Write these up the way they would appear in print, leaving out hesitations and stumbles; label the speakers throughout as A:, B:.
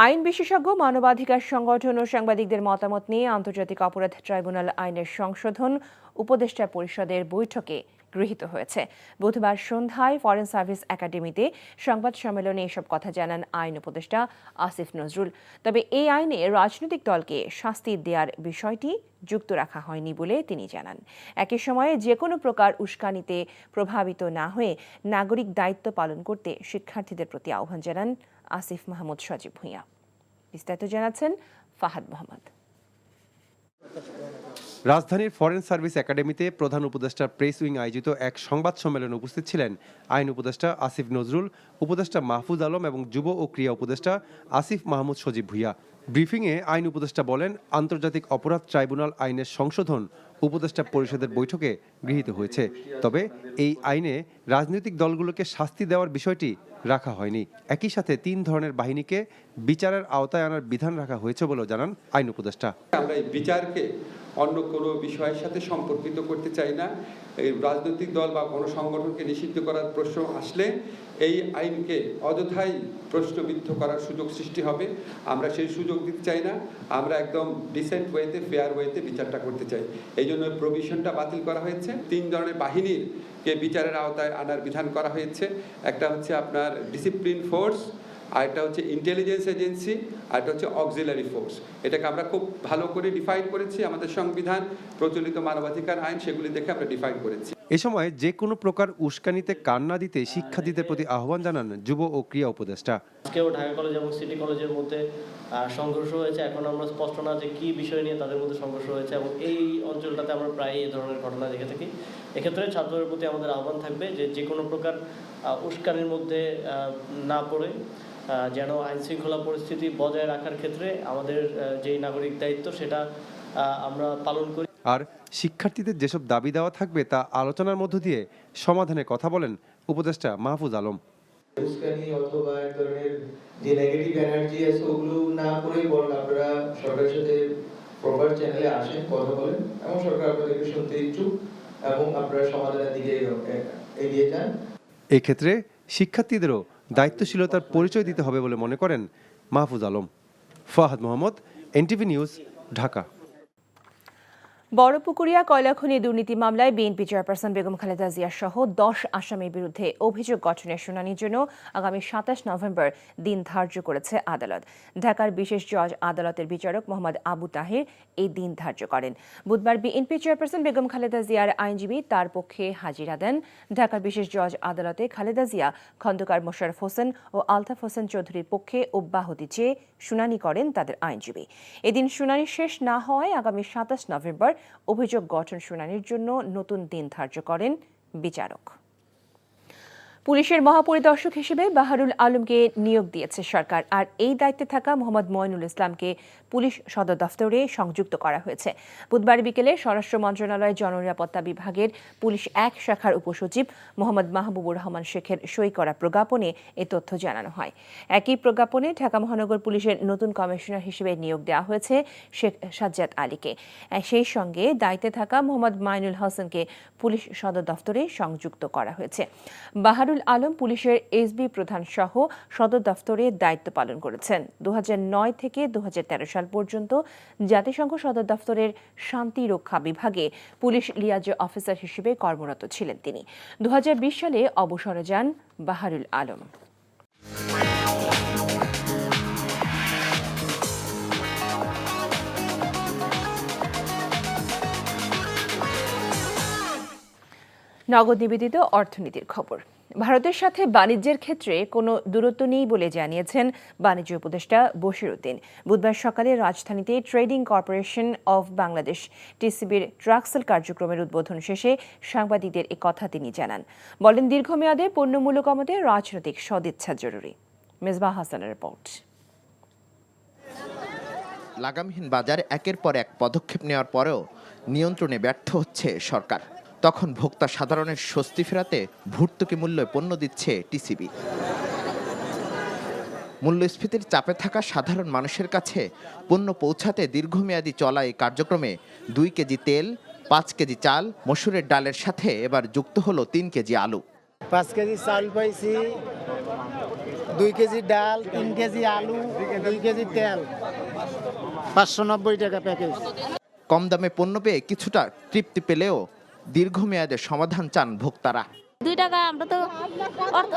A: আইন বিশেষজ্ঞ, মানবাধিকার সংগঠন ও সাংবাদিকদের মতামত নিয়ে আন্তর্জাতিক অপরাধ ট্রাইব্যুনাল আইনের সংশোধন উপদেষ্টা পরিষদের বৈঠকে গৃহীত হয়েছে। বুধবার সন্ধ্যায় ফরেন সার্ভিস একাডেমিতে সংবাদ সম্মেলনে এসব কথা জানান আইন উপদেষ্টা আসিফ নজরুল। তবে এই আইনে রাজনৈতিক দলকে শাস্তি দেওয়ার বিষয়টি যুক্ত রাখা হয়নি বলে তিনি জানান। একই সময়ে যে কোনো প্রকার উস্কানিতে প্রভাবিত না হয়ে নাগরিক দায়িত্ব পালন করতে শিক্ষার্থীদের প্রতি আহ্বান জানান আসিফ মাহমুদ সজীব ভূঁইয়া। বিস্তারিত জানাচ্ছেন ফাহাদ মোহাম্মদ।
B: রাজধানীর ফরেন সার্ভিস একাডেমিতে প্রধান উপদেষ্টার প্রেস উইং আয়োজিত এক সংবাদ সম্মেলনে উপস্থিত ছিলেন আইন উপদেষ্টা আসিফ নজরুল, উপদেষ্টা মাহফুজ আলম এবং যুব ও ক্রীড়া উপদেষ্টা আসিফ মাহমুদ সজীব ভূঁইয়া। ব্রিফিংয়ে আইন উপদেষ্টা বলেন, আন্তর্জাতিক অপরাধ ট্রাইব্যুনাল আইনের সংশোধন উপদেষ্টা পরিষদের বৈঠকে গৃহীত হয়েছে। তবে এই আইনে রাজনৈতিক দলগুলোকে শাস্তি দেওয়ার বিষয়টি রাখা হয়নি। একই সাথে 3 ধরনের বাহিনীকে বিচারের আওতায় আনার বিধান রাখা হয়েছে বলেও জানান আইন উপদেষ্টা।
C: আমরা এই বিচারকে অন্য কোনো বিষয়ের সাথে সম্পর্কিত করতে চাই না। এই রাজনৈতিক দল বা কোনো সংগঠনকে নিষিদ্ধ করার প্রশ্ন আসলে এই আইনকে অযথাই প্রশ্নবিদ্ধ করার সুযোগ সৃষ্টি হবে। আমরা সেই সুযোগ দিতে চাই না। আমরা একদম ডিসেন্ট ওয়েতে, ফেয়ার ওয়েতে বিচারটা করতে চাই। এই জন্য প্রভিশনটা বাতিল করা হয়েছে। 3 ধরনের বাহিনীর কে বিচারের আওতায় আনার বিধান করা হয়েছে। একটা হচ্ছে আপনার ডিসিপ্লিন ফোর্স, আরেকটা হচ্ছে ইন্টেলিজেন্স এজেন্সি, আরেকটা হচ্ছে অক্সিলারি ফোর্স। এটাকে আমরা খুব ভালো করে ডিফাইন করেছি। আমাদের সংবিধান, প্রচলিত মানবাধিকার আইন, সেগুলি দেখে আমরা ডিফাইন করেছি।
B: এ সময় যে কোনো প্রকার উস্কানিতে কান না দিতে শিক্ষার্থীদের প্রতি আহ্বান জানান যুব ও ক্রীড়া উপদেষ্টা।
D: আজকেও ঢাকা কলেজ এবং সিটি কলেজের মধ্যে সংঘর্ষ হয়েছে। এখন আমরা স্পষ্ট না যে কী বিষয় নিয়ে তাদের মধ্যে সংঘর্ষ হয়েছে, এবং এই অঞ্চলটাতে আমরা প্রায় এই ধরনের ঘটনা দেখে থাকি। এক্ষেত্রে ছাত্রদের প্রতি আমাদের আহ্বান থাকবে যে কোনো প্রকার উস্কানির মধ্যে না পড়ে যেন আইন শৃঙ্খলা পরিস্থিতি বজায় রাখার ক্ষেত্রে আমাদের যেই নাগরিক দায়িত্ব সেটা আমরা পালন করি।
B: আর শিক্ষার্থীদের যেসব দাবি দেওয়া থাকবে তা আলোচনার মধ্য দিয়ে সমাধানের কথা বলেন উপদেষ্টা মাহফুজ আলম।
E: উস্কানি অথবা এক ধরনের যে নেগেটিভ এনার্জি আছে ওগুলো না করে বরং আপনারা সরকারের সাথে প্রপার চ্যানেলে আসেন, কথা বলেন, এবং সরকার আপনাদেরকে শুনতে ইচ্ছুক এবং আপনারা সমাধানের দিকে এগিয়ে যান।
B: এই ক্ষেত্রে শিক্ষার্থীদেরও দায়িত্বশীলতার পরিচয় দিতে হবে বলে মনে করেন মাহফুজ আলম। Fahad Mohammad, NTV news, Dhaka.
A: বড়পুকুরিয়া কয়লা খনি দুর্নীতি মামলায় বিএনপি চেয়ারপারসন বেগম খালেদা জিয়া সহ 10 আসামির বিরুদ্ধে অভিযোগ গঠনের শুনানির জন্য আগামী 27 নভেম্বর দিন ধার্য করেছে আদালত। ঢাকার বিশেষ জজ আদালতের বিচারক মোহাম্মদ আবু তাহির এই দিন ধার্য করেন। বুধবার বিএনপি চেয়ারপারসন বেগম খালেদা জিয়ার আইনজীবী তার পক্ষে হাজিরা দেন। ঢাকার বিশেষ জজ আদালতে খালেদা জিয়া, খন্দকার মোশাররফ হোসেন ও আলতাফ হোসেন চৌধুরীর পক্ষে অব্যাহতি চেয়ে শুনানি করেন তাদের আইনজীবী। এদিন শুনানি শেষ না হওয়ায় আগামী 27 নভেম্বর অভিযোগ গঠন শুনানির জন্য নতুন দিন ধার্য করেন বিচারক। পুলিশের মহাপরিদর্শক হিসেবে বাহারুল আলমকে নিয়োগ দিয়েছে সরকার, আর এই দায়িত্বে থাকা মোহাম্মদ মঈনুল ইসলামকে পুলিশ সদর দফতরে সংযুক্ত করা হয়েছে। বুধবার বিকেলে স্বরাষ্ট্র মন্ত্রণালয়ের জননিরাপত্তা বিভাগের পুলিশ 1 শাখার উপসচিব মোহাম্মদ মাহবুবুর রহমান শেখের সই করা প্রজ্ঞাপনে এ তথ্য জানানো হয়। একই প্রজ্ঞাপনে ঢাকা মহানগর পুলিশের নতুন কমিশনার হিসেবে নিয়োগ দেওয়া হয়েছে শেখ সাজ্জাদ আলীকে। সেই সঙ্গে দায়িত্বে থাকা মোহাম্মদ মাইনুল হাসানকে পুলিশ সদর দফতরে সংযুক্ত করা হয়েছে। বাহারুল আলম পুলিশের এসবি প্রধান সহ সদর দফতরে দায়িত্ব পালন করেছেন। 2009 থেকে 2013 সাল পর্যন্ত জাতিসংঘ সদর দফতরের শান্তি রক্ষা বিভাগে পুলিশ লিয়াজ অফিসার হিসেবে কর্মরত ছিলেন তিনি। 2020 সালে অবসরে যান বাহারুল আলম। নগদ নিবেদিত অর্থনীতির খবর। ভারতের সাথে বাণিজ্যের ক্ষেত্রে কোনো দূরত্ব নেই বলে জানিয়েছেন বাণিজ্য উপদেষ্টা বশির উদ্দিন। বুধবার সকালে রাজধানীতে ট্রেডিং কর্পোরেশন অব বাংলাদেশ টিসিবির ট্রাকসেল কার্যক্রমের উদ্বোধন শেষে সাংবাদিকদের এ কথা তিনি জানান। বলেন, দীর্ঘমেয়াদে পণ্যমূল্য কমাতে রাজনৈতিক সদিচ্ছা জরুরি। মেজবাহ হাসানের রিপোর্ট।
F: লাগামহীন বাজার একের পর এক পদক্ষেপ নেওয়ার পরেও নিয়ন্ত্রণে ব্যর্থ হচ্ছে সরকার। তখন ভোক্তা সাধারণের স্বস্তি ফেরাতে ভর্তুকি মূল্যে পণ্য দিচ্ছে টিসিবি। মূল্যস্ফীতির চাপে থাকা সাধারণ মানুষের কাছে পণ্য পৌঁছাতে দীর্ঘমেয়াদী চলা এই কার্যক্রমে 2 কেজি তেল, 5 কেজি চাল, মসুরের ডালের সাথে এবার যুক্ত হলো 3 কেজি আলু।
G: 5 কেজি চাল পাইছি, 2 কেজি ডাল, 3 কেজি আলু, 2 কেজি তেল, 590 টাকা প্যাকেজ।
F: কম দামে পণ্য পেয়ে কিছুটা তৃপ্তি পেলেও দীর্ঘমেয়াদে সমাধান চান ভোক্তারা।
H: 2 টাকা আমরা তো অর্থ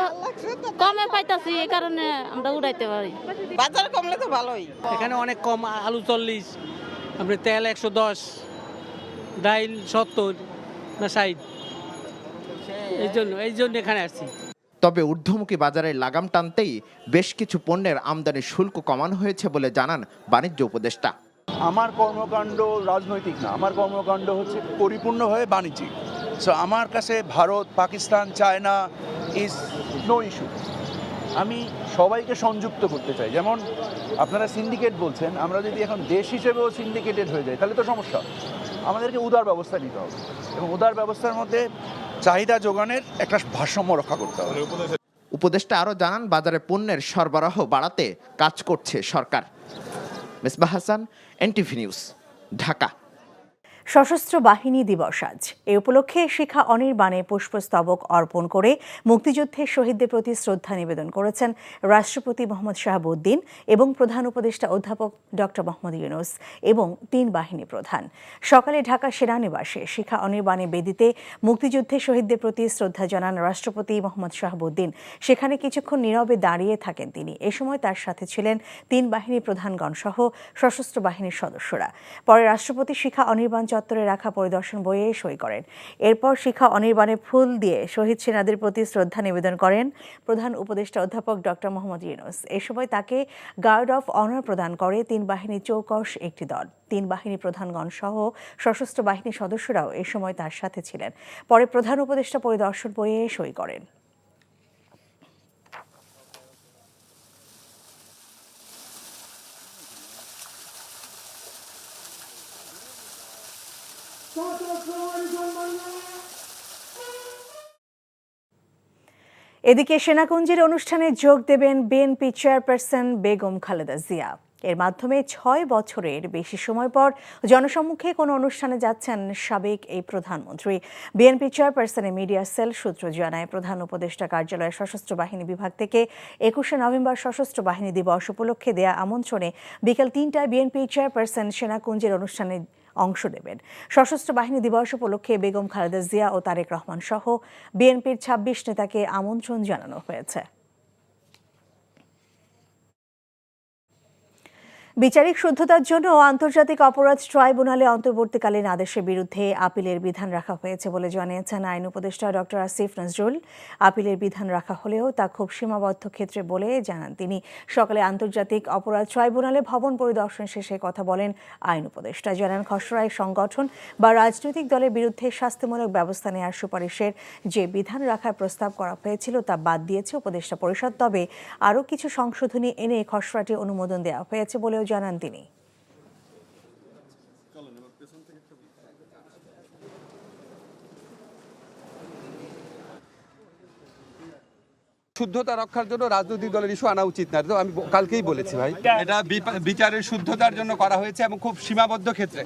H: কমে পাইতাছি, এই কারণে আমরা উড়াইতে পারি।
I: বাজার কমলে তো ভালোই।
J: এখানে অনেক কম, আলু 40, আপনি তেল 110, ডাইল 70 না 60। এই জন্য এখানে আসছি।
F: তবে ঊর্ধ্বমুখী বাজারে লাগাম টানতেই বেশ কিছু পণ্যের আমদানি শুল্ক কমানো হয়েছে বলে জানান বাণিজ্য উপদেষ্টা।
K: আমার কর্মকাণ্ড রাজনৈতিক না, আমার কর্মকাণ্ড হচ্ছে পরিপূর্ণভাবে বাণিজ্যিক। সো আমার কাছে Bharat, Pakistan, China is no issue. আমি সবাইকে সংযুক্ত করতে চাই। যেমন আপনারা সিন্ডিকেট বলছেন, আমরা যদি এখন দেশ হিসেবেও সিন্ডিকেটেড হয়ে যাই তাহলে তো সমস্যা। আমাদেরকে উদার ব্যবস্থা নিতে হবে এবং উদার ব্যবস্থার মধ্যে চাহিদা যোগানের একটা ভারসাম্য রক্ষা করতে হবে।
F: উপদেষ্টা আরও জানান বাজারে পণ্যের সরবরাহ বাড়াতে কাজ করছে সরকার। Misbah Hasan, NTV news, Dhaka.
L: সশস্ত্র বাহিনী দিবস আজ। এ উপলক্ষে শিখা অনির্বাণে পুষ্পস্তবক অর্পণ করে মুক্তিযুদ্ধের শহীদদের প্রতি শ্রদ্ধা নিবেদন করেছেন রাষ্ট্রপতি মোহাম্মদ শাহাবুদ্দিন এবং প্রধান উপদেষ্টা অধ্যাপক ডক্টর মোহাম্মদ ইউনূস এবং 3 বাহিনী প্রধান। সকালে ঢাকা সেনানিবাসে শিখা অনির্বাণে বেদিতে মুক্তিযুদ্ধের শহীদদের প্রতি শ্রদ্ধা জানান রাষ্ট্রপতি মোহাম্মদ শাহাবুদ্দিন। সেখানে কিছুক্ষণ নীরবে দাঁড়িয়ে থাকেন তিনি। এ সময় তার সাথে ছিলেন 3 বাহিনী প্রধানগণ সহ সশস্ত্র বাহিনীর সদস্যরা। পরে রাষ্ট্রপতি শিখা অনির্বাণ চত্বরে রাখা পরিদর্শন বইয়ে সই করেন। এরপর শিখা অনির্বাণে ফুল দিয়ে শহীদ সেনাদের প্রতি শ্রদ্ধা নিবেদন করেন প্রধান উপদেষ্টা অধ্যাপক ডক্টর মোহাম্মদ ইউনূস। এ সময় তাকে গার্ড অফ অনার প্রদান করে 3 বাহিনীর চৌকস একটি দল। 3 বাহিনী প্রধানগণ সহ সশস্ত্র বাহিনীর সদস্যরাও এ সময় তার সাথে ছিলেন। পরে প্রধান উপদেষ্টা পরিদর্শন বইয়ে সই করেন। এদিকে সেনাকুঞ্জের অনুষ্ঠানে যোগ দেবেন বিএনপি চেয়ারপারসন বেগম খালেদা জিয়া। এর মাধ্যমে 6 বছরের বেশি সময় পর জনসম্মুখে কোনো অনুষ্ঠানে যাচ্ছেন সাবেক এই প্রধানমন্ত্রী। বিএনপি চেয়ারপারসনের মিডিয়া সেল সূত্র জানায়, প্রধান উপদেষ্টা কার্যালয়ের সশস্ত্র বাহিনী বিভাগ থেকে 21শে নভেম্বর সশস্ত্র বাহিনী দিবস উপলক্ষে দেয়া আমন্ত্রণে বিকেল 3টায় বিএনপি চেয়ারপারসন সেনাকুঞ্জের অনুষ্ঠানে অংশ নেবেন। সশস্ত্র বাহিনী দিবস উপলক্ষে বেগম খালেদা জিয়া ও তারেক রহমান সহ বিএনপির 26 নেতাকে আমন্ত্রণ জানানো হয়েছে। বিচারিক শুদ্ধতার জন্য আন্তর্জাতিক অপরাধ ট্রাইব্যুনালে অন্তর্বর্তীকালীন আদেশের বিরুদ্ধে আপিলের বিধান রাখা হয়েছে বলে জানিয়েছেন আইন উপদেষ্টা ডক্টর আসিফ নজরুল। আপিলের বিধান রাখা হলেও তা খুব সীমাবদ্ধ ক্ষেত্রে বলে জানান তিনি। সকালে আন্তর্জাতিক অপরাধ ট্রাইব্যুনালে ভবন পরিদর্শন শেষে কথা বলেন আইন উপদেষ্টা। জানান, খসড়ায় সংগঠন বা রাজনৈতিক দলের বিরুদ্ধে শাস্তিমূলক ব্যবস্থা নেওয়ার সুপারিশের যে বিধান রাখার প্রস্তাব করা হয়েছিল তা বাদ দিয়েছে উপদেষ্টা পরিষদ। তবে আরও কিছু সংশোধনী এনে খসড়াটি অনুমোদন দেওয়া হয়েছে বলেও জানান তিনি।
C: শুদ্ধতা রক্ষার জন্য রাজনৈতিক দলের ইস্যু আনা উচিত না, তো আমি কালকেই বলেছি ভাই, এটা বিচারের শুদ্ধতার জন্য করা হয়েছে এবং খুব সীমাবদ্ধ ক্ষেত্রে।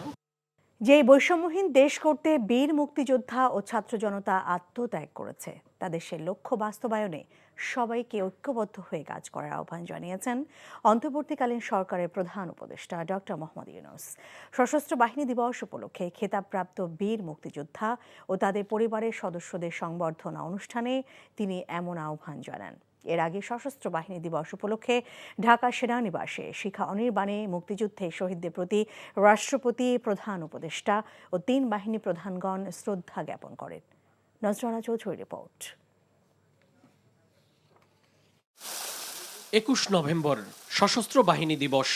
L: যে বৈষম্যহীন দেশ করতে বীর মুক্তিযোদ্ধা ও ছাত্র জনতা আত্মত্যাগ করেছে, তা দেশের লক্ষ্য বাস্তবায়নে সবাইকে ঐক্যবদ্ধ হয়ে কাজ করার আহ্বান জানিয়েছেন অন্তর্বর্তীকালীন সরকারের প্রধান উপদেষ্টা ডক্টর মোহাম্মদ ইউনূস। সশস্ত্র বাহিনী দিবস উপলক্ষে খেতাবপ্রাপ্ত বীর মুক্তিযোদ্ধা ও তাদের পরিবারের সদস্যদের সংবর্ধনা অনুষ্ঠানে তিনি এমন আহ্বান জানান। এর আগে সশস্ত্র বাহিনী দিবস উপলক্ষে ঢাকা সেনানিবাসে শিখা অনির্বাণে মুক্তিযুদ্ধে শহীদদের প্রতি রাষ্ট্রপতি, প্রধান উপদেষ্টা ও 3 বাহিনী প্রধানগণ শ্রদ্ধা জ্ঞাপন করেন। নজরানা চৌধুরী রিপোর্ট।
M: 21 নভেম্বর সশস্ত্র বাহিনী দিবস।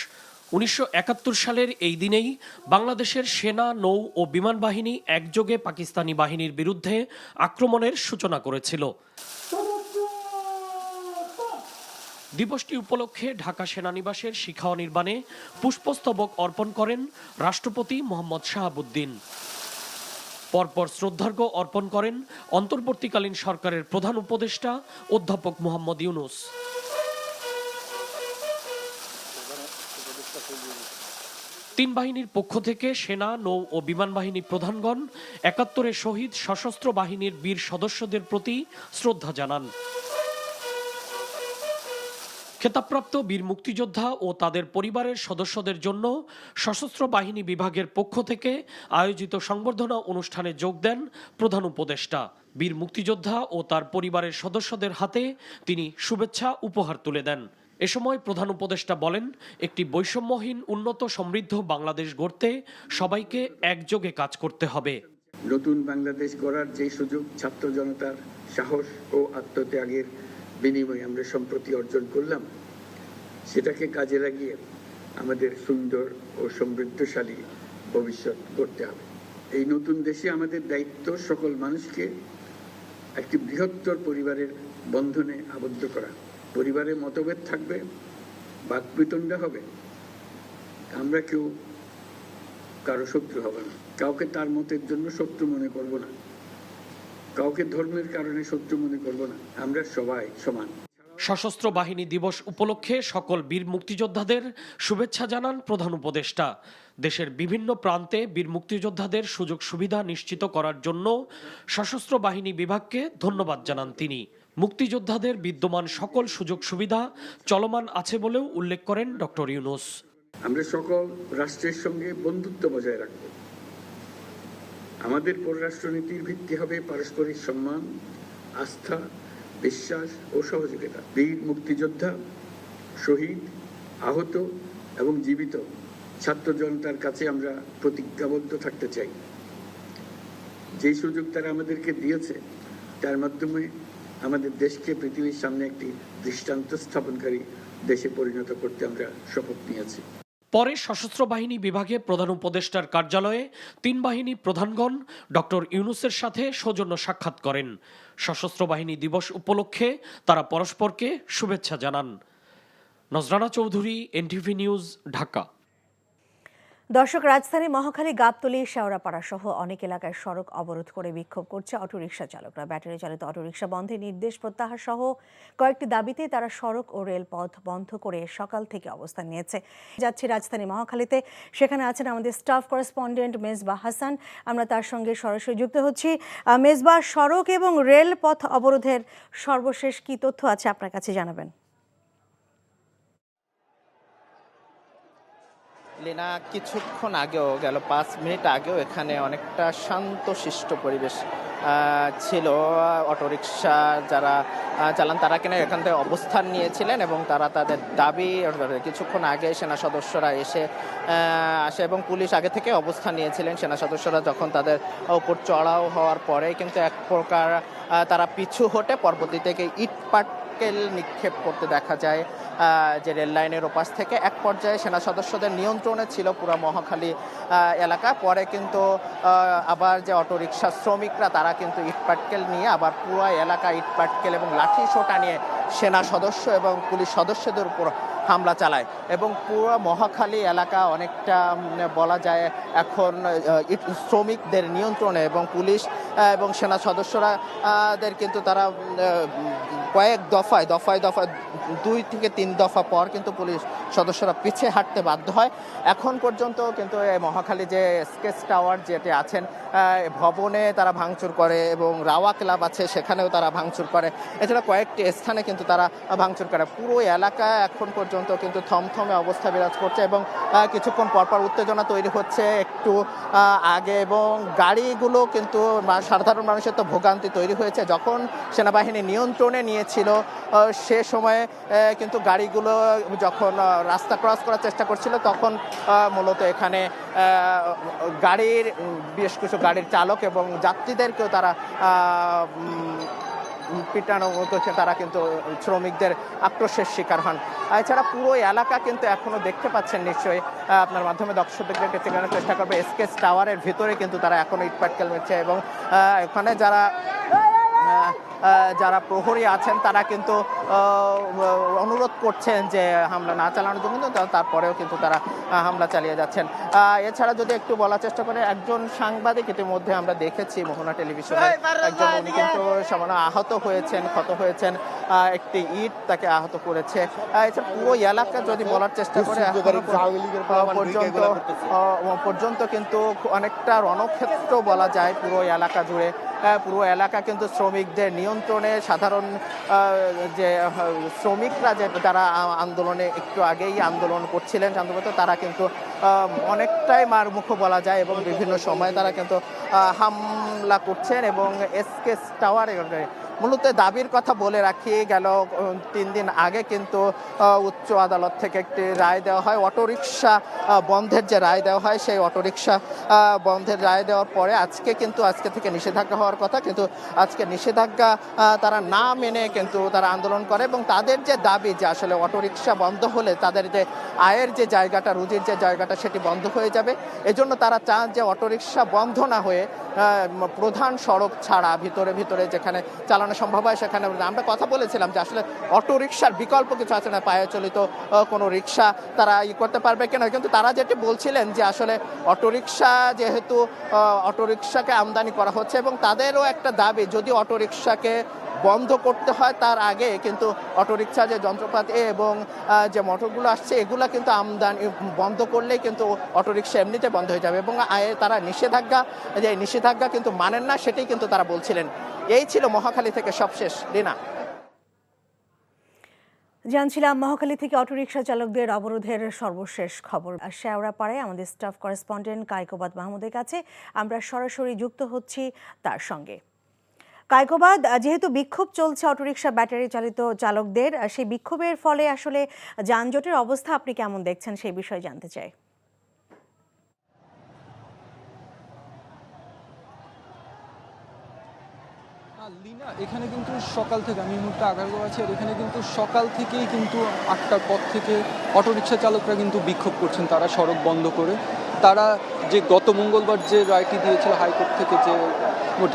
M: 1971 সালের এই দিনেই বাংলাদেশের সেনা, নৌ ও বিমান বাহিনী একযোগে পাকিস্তানি বাহিনীর বিরুদ্ধে আক্রমণের সূচনা করেছিল। দিবসটি উপলক্ষে ঢাকা সেনানিবাসের শিখা অনির্বাণে পুষ্পস্তবক অর্পণ করেন রাষ্ট্রপতি মোহাম্মদ শাহাবুদ্দিন। পরপর শ্রদ্ধার্ঘ্য অর্পণ করেন অন্তর্বর্তীকালীন সরকারের প্রধান উপদেষ্টা অধ্যাপক মোহাম্মদ ইউনূস। তিন বাহিনীর পক্ষ থেকে সেনা, নৌ ও বিমান বাহিনী প্রধানগণ 71-এ শহীদ সশস্ত্র বাহিনীর বীর সদস্যদের প্রতি শ্রদ্ধা জানান। খেতাবপ্রাপ্ত বীর মুক্তিযোদ্ধা ও তাদের পরিবারের সদস্যদের জন্য সশস্ত্র বাহিনী বিভাগের পক্ষ থেকে আয়োজিত সংবর্ধনা অনুষ্ঠানে যোগ দেন প্রধান উপদেষ্টা। বীর মুক্তিযোদ্ধা ও তার পরিবারের সদস্যদের হাতে তিনি শুভেচ্ছা উপহার তুলে দেন। এ সময় প্রধান উপদেষ্টা বলেন, একটি বৈষম্যহীন উন্নত সমৃদ্ধ বাংলাদেশ গড়তে সবাইকে একযোগে কাজ করতে হবে।
C: নতুন বাংলাদেশ গড়ার যে সুযোগ ছাত্র জনতার সাহস ও আত্মত্যাগের বিনিময়ে আমরা সম্প্রতি অর্জন করলাম, সেটাকে কাজে লাগিয়ে আমাদের সুন্দর ও সমৃদ্ধশালী ভবিষ্যৎ গড়তে হবে। এই নতুন দেশে আমাদের দায়িত্ব সকল মানুষকে একটি বৃহত্তর পরিবারের বন্ধনে আবদ্ধ করা। পরিবারে মতভেদ থাকবে, বাকবিতণ্ডা হবে, আমরা কেউ কারো শত্রু হব না, কাউকে তার মতের জন্য শত্রু মনে করব না, কাউকে ধর্মের কারণে শত্রু মনে করব না, আমরা সবাই সমান।
M: সশস্ত্র বাহিনী দিবস উপলক্ষে সকল বীর মুক্তিযোদ্ধাদের শুভেচ্ছা জানান প্রধান উপদেষ্টা। দেশের বিভিন্ন প্রান্তে বীর মুক্তিযোদ্ধাদের সুযোগ সুবিধা নিশ্চিত করার জন্য সশস্ত্র বাহিনী বিভাগকে ধন্যবাদ জানান তিনি। মুক্তিযোদ্ধাদের বিদ্যমান সকল সুযোগ সুবিধা চলমান আছে বলেও উল্লেখ করেন ডক্টর ইউনূস।
C: আমরা সকল রাষ্ট্রের সঙ্গে বন্ধুত্ব বজায় রাখব। আমাদের পররাষ্ট্রনীতির ভিত্তি হবে পারস্পরিক সম্মান, আস্থা, বিশ্বাস ও সহযোগিতা। বীর মুক্তিযোদ্ধা, শহীদ, আহত এবং জীবিত ছাত্র জনতার কাছে আমরা প্রতিজ্ঞাবদ্ধ থাকতে চাই। যে সুযোগ তারা আমাদেরকে দিয়েছে, তার মাধ্যমে আমাদের দেশকে পৃথিবীর সামনে একটি দৃষ্টান্ত স্থাপনকারী দেশে পরিণত করতে আমরা শপথ নিয়েছি।
M: পরে সশস্ত্র বাহিনী বিভাগে প্রধান উপদেষ্টার কার্যালয়ে 3 বাহিনী প্রধানগণ ডক্টর ইউনূসের সাথে সৌজন্য সাক্ষাৎ করেন। সশস্ত্র বাহিনী দিবস উপলক্ষে তারা পরস্পরকে শুভেচ্ছা জানান। নজরানা চৌধুরী, এনটিভি নিউজ, ঢাকা।
L: দর্শক, রাজধানী মহাখালী, গাবতলী, শেওড়াপাড়া সহ অনেক এলাকায় সড়ক অবরোধ করে বিক্ষোভ করছে অটোরিকশা চালকরা। ব্যাটারি চালিত অটোরিকশা বন্ধের নির্দেশ প্রত্যাহার সহ কয়েকটি দাবিতে তারা সড়ক ও রেলপথ বন্ধ করে সকাল থেকে অবস্থান নিয়েছে। যাচ্ছি রাজধানী মহাখালীতে, সেখানে আছেন আমাদের স্টাফ করেসপন্ডেন্ট মেজবাহ হাসান। আমরা তার সঙ্গে সরাসরি যুক্ত হচ্ছি। মেজবাহ, সড়ক এবং রেলপথ অবরোধের সর্বশেষ কি তথ্য আছে আপনার কাছে জানাবেন?
F: লীনা, কিছুক্ষণ আগেও, গেল 5 মিনিট আগেও এখানে অনেকটা শান্তশিষ্ট পরিবেশ ছিল। অটোরিকশা যারা চালান তারা কিনা এখান থেকে অবস্থান নিয়েছিলেন এবং তারা তাদের দাবি, কিছুক্ষণ আগে সেনা সদস্যরা আসে এবং পুলিশ আগে থেকে অবস্থান নিয়েছিলেন। সেনা সদস্যরা যখন তাদের উপর চড়াও হওয়ার পরে কিন্তু এক প্রকার তারা পিছু হটে পরবর্তীতে ইট পাটকেল নিক্ষেপ করতে দেখা যায় যে রেল লাইনের ওপাশ থেকে। এক পর্যায়ে সেনা সদস্যদের নিয়ন্ত্রণে ছিল পুরো মহাখালী এলাকা। পরে কিন্তু আবার যে অটোরিকশা শ্রমিকরা তারা কিন্তু ইটপাটকেল নিয়ে আবার পুরো এলাকা ইটপাটকেল এবং লাঠি সোটা নিয়ে সেনা সদস্য এবং পুলিশ সদস্যদের উপর হামলা চালায় এবং পুরো মহাখালী এলাকা অনেকটা বলা যায় এখন শ্রমিকদের নিয়ন্ত্রণে এবং পুলিশ এবং সেনা সদস্যরাদের কিন্তু তারা কয়েক দফায় 2 থেকে 3 দফা পর কিন্তু পুলিশ সদস্যরা পিছিয়ে হাঁটতে বাধ্য হয়। এখন পর্যন্ত কিন্তু এই মহাখালী যে স্কেচ টাওয়ার যেটি আছেন ভবনে তারা ভাঙচুর করে এবং রাওয়া ক্লাব আছে সেখানেও তারা ভাঙচুর করে। এছাড়া কয়েকটি স্থানে কিন্তু তারা ভাঙচুর করে। পুরো এলাকা এখন পর্যন্ত কিন্তু থমথমে অবস্থা বিরাজ করছে এবং কিছুক্ষণ পরপর উত্তেজনা তৈরি হচ্ছে একটু আগে এবং গাড়িগুলো কিন্তু সাধারণ মানুষের তো ভোগান্তি তৈরি হয়েছে। যখন সেনাবাহিনী নিয়ন্ত্রণে নিয়েছিল সে সময়ে কিন্তু গাড়িগুলো যখন রাস্তা ক্রস করার চেষ্টা করছিল তখন মূলত এখানে গাড়ির বেশ কিছু গাড়ির চালক এবং যাত্রীদেরকেও তারা পিটানো করছে, তারা কিন্তু শ্রমিকদের আক্রোশের শিকার হন। এছাড়া পুরো এলাকা কিন্তু এখনো দেখতে পাচ্ছেন নিশ্চয়ই, আপনার মাধ্যমে দর্শকদেরকে চেনানোর চেষ্টা করবে। স্কেচ টাওয়ারের ভিতরে কিন্তু তারা এখনো ইটপাটকেল মেরেছে এবং এখানে যারা প্রহরী আছেন তারা কিন্তু অনুরোধ করছেন যে হামলা না চালানোর জন্য, তারপরেও কিন্তু তারা হামলা চালিয়ে যাচ্ছেন। এছাড়া যদি একটু বলার চেষ্টা করে, একজন সাংবাদিক ইতিমধ্যে আমরা দেখেছি মোহনা টেলিভিশনে, একজন উনি কিন্তু সামান্য আহত হয়েছেন, ক্ষত হয়েছেন, একটি ইট তাকে আহত করেছে। এছাড়া পুরো এলাকা যদি বলার চেষ্টা করে পর্যন্ত কিন্তু অনেকটা রণক্ষেত্র বলা যায় পুরো এলাকা জুড়ে। পুরো এলাকা কিন্তু শ্রমিকদের নিয়ন্ত্রণে। সাধারণ যে শ্রমিকরা যে যারা আন্দোলনে একটু আগেই আন্দোলন করছিলেন শান্তমত, তারা কিন্তু অনেকটাই মারমুখো বলা যায় এবং বিভিন্ন সময় তারা কিন্তু হামলা করছেন এবং এসকে টাওয়ারে মূলত দাবির কথা বলে রাখি, গেল 3 দিন আগে কিন্তু উচ্চ আদালত থেকে একটি রায় দেওয়া হয়, অটোরিকশা বন্ধের যে রায় দেওয়া হয়, সেই অটোরিকশা বন্ধের রায় দেওয়ার পরে আজকে থেকে নিষেধাজ্ঞা হওয়ার কথা, কিন্তু আজকে নিষেধাজ্ঞা তারা না মেনে কিন্তু তারা আন্দোলন করে এবং তাদের যে দাবি যে আসলে অটোরিকশা বন্ধ হলে তাদের যে আয়ের যে জায়গাটা, রুজির যে জায়গাটা, সেটি বন্ধ হয়ে যাবে। এজন্য তারা চান যে অটোরিকশা বন্ধ না হয়ে প্রধান সড়ক ছাড়া ভিতরে যেখানে চালানো সম্ভব হয় সেখানে। আমরা কথা বলেছিলাম যে আসলে অটোরিকশার বিকল্প কিছু আছে না, পায়ে চলিত কোনো রিক্সা তারা করতে পারবে কিনা, কিন্তু তারা যেটি বলছিলেন যে আসলে অটোরিকশা যেহেতু অটোরিকশাকে আমদানি করা হচ্ছে এবং তাদেরও একটা দাবি, যদি অটোরিকশাকে বন্ধ করতে হয় তার আগে কিন্তু অটোরিকশা যে যন্ত্রপাতি এবং যে মোটরগুলো আসছে এগুলো কিন্তু আমদানি বন্ধ করলেই কিন্তু অটোরিকশা এমনিতে বন্ধ হয়ে যাবে এবং তারা নিষেধাজ্ঞা কিন্তু মানেন না, সেটাই কিন্তু তারা বলছিলেন। এই ছিল মহাখালী থেকে সবশেষ। রিনা,
L: জানছিলাম মহাখালী থেকে অটোরিকশা চালকদের অবরোধের সর্বশেষ খবর। শেওড়াপাড়ায় আমাদের স্টাফ করেসপন্ডেন্ট কায়কোবাদ মাহমুদের কাছে আমরা সরাসরি যুক্ত হচ্ছি তার সঙ্গে। কায়কোবাদ, যেহেতু বিক্ষোভ চলছে অটোরিকশা ব্যাটারি চালিত চালকদের, সেই বিক্ষোভের ফলে আসলে যানজটের অবস্থা আপনি কেমন দেখছেন সেই বিষয়ে জানতে চাই।
N: লিনা, এখানে কিন্তু সকাল থেকে, আমি এই মুহূর্তে আগারগাঁও আছি, আর এখানে কিন্তু সকাল থেকেই কিন্তু 8টার পর থেকে অটোরিকশা চালকরা কিন্তু বিক্ষোভ করছেন। তারা সড়ক বন্ধ করে, তারা যে গত মঙ্গলবার যে রায়টি দিয়েছিল হাইকোর্ট থেকে যে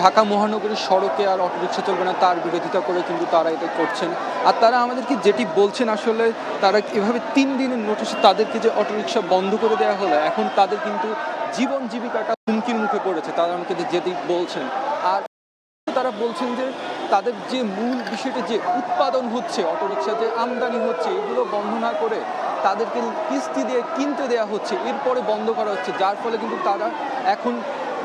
N: ঢাকা মহানগরীর সড়কে আর অটোরিকশা চলবে না, তার বিরোধিতা করে কিন্তু তারা এটা করছেন। আর তারা আমাদেরকে যেটি বলছেন, আসলে তারা এভাবে 3 দিনের নোটিশে তাদেরকে যে অটোরিকশা বন্ধ করে দেওয়া হলো, এখন তাদের কিন্তু জীবন জীবিকাটা হুমকির মুখে পড়েছে। তারা আমাকে যেটি বলছেন, আর তারা বলছেন যে তাদের যে মূল বিষয়টা যে উৎপাদন হচ্ছে, অটোরিকশা যে আমদানি হচ্ছে, এগুলো বন্ধ না করে তাদেরকে কিস্তি দিয়ে কিনতে দেওয়া হচ্ছে, এরপরে বন্ধ করা হচ্ছে, যার ফলে কিন্তু তারা এখন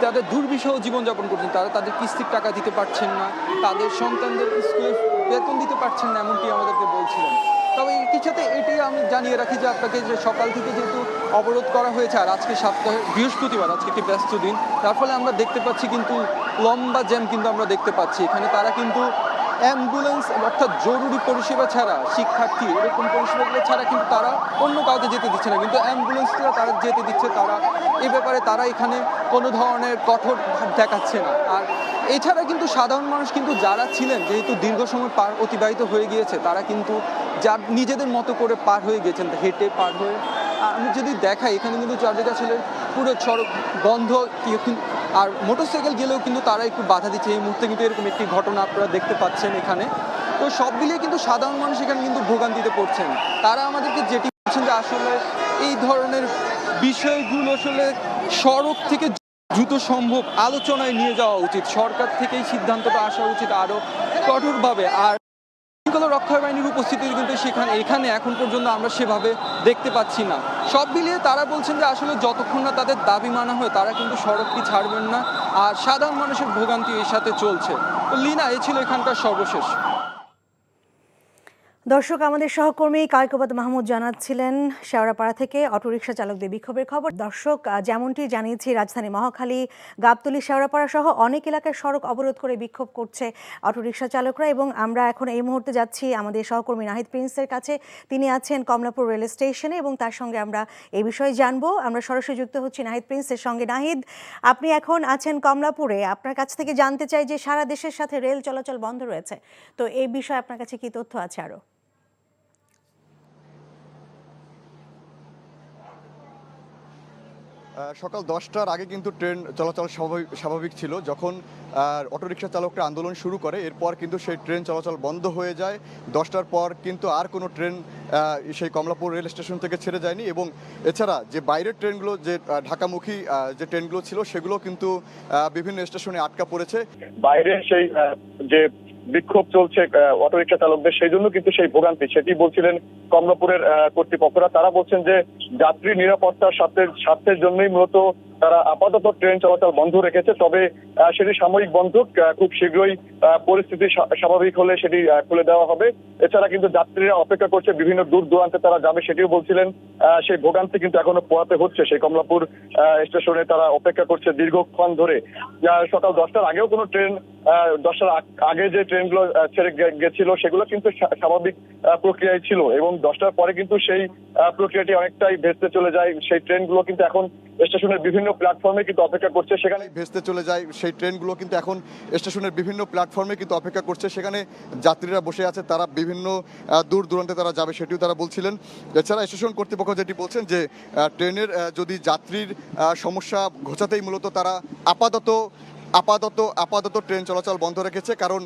N: তাদের দুর্বিষহ জীবনযাপন করছেন। তারা তাদের কিস্তির টাকা দিতে পারছেন না, তাদের সন্তানদের স্কুলে বেতন দিতে পারছেন না, এমনটি আমাদেরকে বলছিলেন। তবে এটির সাথে এটি আমি জানিয়ে রাখি যে আপনাকে, যে সকাল থেকে যেহেতু অবরোধ করা হয়েছে আর আজকে সপ্তাহে বৃহস্পতিবার, আজকে একটি ব্যস্ত দিন, তার ফলে আমরা দেখতে পাচ্ছি কিন্তু লম্বা জ্যাম কিন্তু আমরা দেখতে পাচ্ছি এখানে। তারা কিন্তু অ্যাম্বুলেন্স অর্থাৎ জরুরি পরিষেবা ছাড়া, শিক্ষার্থী এরকম পরিষেবাগুলো ছাড়া কিন্তু তারা অন্য কাউকে যেতে দিচ্ছে না, কিন্তু অ্যাম্বুলেন্সরা তারা যেতে দিচ্ছে। তারা এ ব্যাপারে তারা এখানে কোনো ধরনের কঠোর ভাব দেখাচ্ছে না। আর এছাড়া কিন্তু সাধারণ মানুষ কিন্তু যারা ছিলেন, যেহেতু দীর্ঘ সময় অতিবাহিত হয়ে গিয়েছে, তারা কিন্তু যার নিজেদের মতো করে পার হয়ে গেছেন, হেঁটে পার হয়ে। আমি যদি দেখাই, এখানে কিন্তু চারদিকে আসলে পুরো সড়ক বন্ধ, আর মোটরসাইকেল গেলেও কিন্তু তারা একটু বাধা দিচ্ছে। এই মুহূর্তে কিন্তু এরকম একটি ঘটনা আপনারা দেখতে পাচ্ছেন এখানে। তো সব মিলিয়ে কিন্তু সাধারণ মানুষ এখানে কিন্তু ভোগান্তিতে পড়ছেন। তারা আমাদেরকে যেটি বলছেন যে আসলে এই ধরনের বিষয়গুলো আসলে সড়ক থেকে দ্রুত সম্ভব আলোচনায় নিয়ে যাওয়া উচিত, সরকার থেকেই সিদ্ধান্তটা আসা উচিত আরও কঠোরভাবে। আর রক্ষা বাহিনীর উপস্থিতি কিন্তু এখানে এখন পর্যন্ত আমরা সেভাবে দেখতে পাচ্ছি না। সব মিলিয়ে তারা বলছেন যে আসলে যতক্ষণ না তাদের দাবি মানা হয় তারা কিন্তু সড়কটি ছাড়বেন না, আর সাধারণ মানুষের ভোগান্তি এর সাথে চলছে। তো লিনা, এই ছিল এখানকার সর্বশেষ।
L: দর্শক, আমাদের সহকর্মী কায়কোবাদ মাহমুদ জানাচ্ছিলেন শেওড়াপাড়া থেকে অটোরিকশা চালকদের বিক্ষোভের খবর। দর্শক, যেমনটি জানিয়েছি, রাজধানী মহাখালী, গাবতলী, শেওড়াপাড়া সহ অনেক এলাকার সড়ক অবরোধ করে বিক্ষোভ করছে অটোরিকশা চালকরা। এবং আমরা এখন এই মুহূর্তে যাচ্ছি আমাদের সহকর্মী নাহিদ প্রিন্সের কাছে। তিনি আছেন কমলাপুর রেল স্টেশনে এবং তার সঙ্গে আমরা এই বিষয়ে জানবো। আমরা সরাসরি যুক্ত হচ্ছি নাহিদ প্রিন্সের সঙ্গে। নাহিদ, আপনি এখন আছেন কমলাপুরে। আপনার কাছ থেকে জানতে চাই যে সারা দেশের সাথে রেল চলাচল বন্ধ রয়েছে, তো এই বিষয়ে আপনার কাছে কি তথ্য আছে আরো?
O: সকাল 10টার আগে কিন্তু ট্রেন চলাচল স্বাভাবিক ছিল। যখন অটোরিকশা চালকরা আন্দোলন শুরু করে, এরপর কিন্তু সেই ট্রেন চলাচল বন্ধ হয়ে যায়। 10টার পর কিন্তু আর কোনো ট্রেন সেই কমলাপুর রেল স্টেশন থেকে ছেড়ে যায়নি। এবং এছাড়া যে বাইরের ট্রেনগুলো, যে ঢাকামুখী যে ট্রেনগুলো ছিল, সেগুলো কিন্তু বিভিন্ন স্টেশনে আটকা পড়েছে।
P: বাইরে সেই যে বিক্ষোভ চলছে অটোরিকশা চালকদের, সেই জন্য কিন্তু সেই ভোগান্তি, সেটি বলছিলেন কমলাপুরের কর্তৃপক্ষরা। তারা বলছেন যে যাত্রী নিরাপত্তার স্বার্থের জন্যই মূলত তারা আপাতত ট্রেন চলাচল বন্ধ রেখেছে, তবে সেটি সাময়িক বন্ধ, খুব শীঘ্রই পরিস্থিতি স্বাভাবিক হলে সেটি খুলে দেওয়া হবে। এছাড়া কিন্তু যাত্রীরা অপেক্ষা করছে, বিভিন্ন দূর দূরান্তে তারা যাবে সেটিও বলছিলেন। সেই ভোগান্তি কিন্তু এখনো পোহাতে হচ্ছে, সেই কমলাপুর স্টেশনে তারা অপেক্ষা করছে দীর্ঘক্ষণ ধরে। সকাল 10টার আগেও কোনো ট্রেন, 10টার আগে যে ট্রেনগুলো ছেড়ে গেছিল সেগুলো কিন্তু স্বাভাবিক প্রক্রিয়ায় ছিল, এবং 10টার পরে কিন্তু সেই প্রক্রিয়াটি অনেকটাই ভেস্তে চলে যায়। সেই ট্রেনগুলো কিন্তু এখন স্টেশনের বিভিন্ন প্ল্যাটফর্মে কিন্তু অপেক্ষা করছে, সেখানে
O: ভেস্তে চলে যায়। সেই ট্রেনগুলো কিন্তু এখন স্টেশনের বিভিন্ন প্ল্যাটফর্মে কিন্তু অপেক্ষা করছে, সেখানে যাত্রীরা বসে আছে, তারা বিভিন্ন দূর দূরান্তে তারা যাবে সেটিও তারা বলছিলেন। এছাড়া স্টেশন কর্তৃপক্ষ যেটি বলছেন যে ট্রেনের যদি যাত্রীর সমস্যা ঘোচাতেই মূলত তারা আপাতত ট্রেন চলাচল বন্ধ রেখেছে, কারণ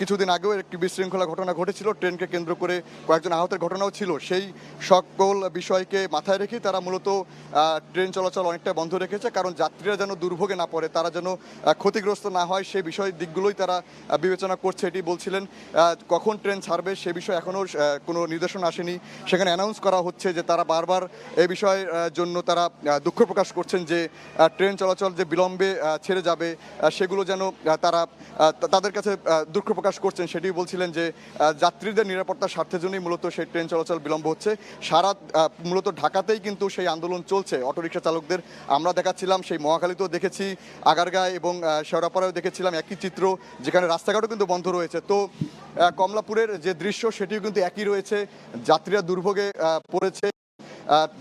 O: কিছুদিন আগেও একটি বিশৃঙ্খলা ঘটনা ঘটেছিল, ট্রেনকে কেন্দ্র করে কয়েকজন আহতের ঘটনাও ছিল। সেই সকল বিষয়কে মাথায় রেখেই তারা মূলত ট্রেন চলাচল অনেকটা বন্ধ রেখেছে, কারণ যাত্রীরা যেন দুর্ভোগে না পড়ে, তারা যেন ক্ষতিগ্রস্ত না হয়, সেই বিষয় দিকগুলোই তারা বিবেচনা করছে এটি বলছিলেন। কখন ট্রেন ছাড়বে সে বিষয়ে এখনও কোনো নির্দেশনা আসেনি, সেখানে অ্যানাউন্স করা হচ্ছে যে তারা বারবার এই বিষয়ের জন্য তারা দুঃখ প্রকাশ করছেন যে ট্রেন চলাচল যে বিলম্বে ছেড়ে যাবে সেগুলো যেন তারা তাদের কাছে দুঃখ প্রকাশ করছেন, সেটি বলছিলেন যে যাত্রীদের নিরাপত্তার স্বার্থের জন্যই মূলত সেই ট্রেন চলাচল বিলম্ব হচ্ছে। মূলত ঢাকাতেই কিন্তু সেই আন্দোলন চলছে অটোরিকশা চালকদের। আমরা দেখাচ্ছিলাম, সেই মহাখালীতেও দেখেছি, আগারগাঁও এবং শেওড়াপাড়ায়ও দেখেছিলাম একই চিত্র, যেখানে রাস্তাঘাটও কিন্তু বন্ধ রয়েছে। তো কমলাপুরের যে দৃশ্য সেটিও কিন্তু একই রয়েছে, যাত্রীরা দুর্ভোগে পড়েছে,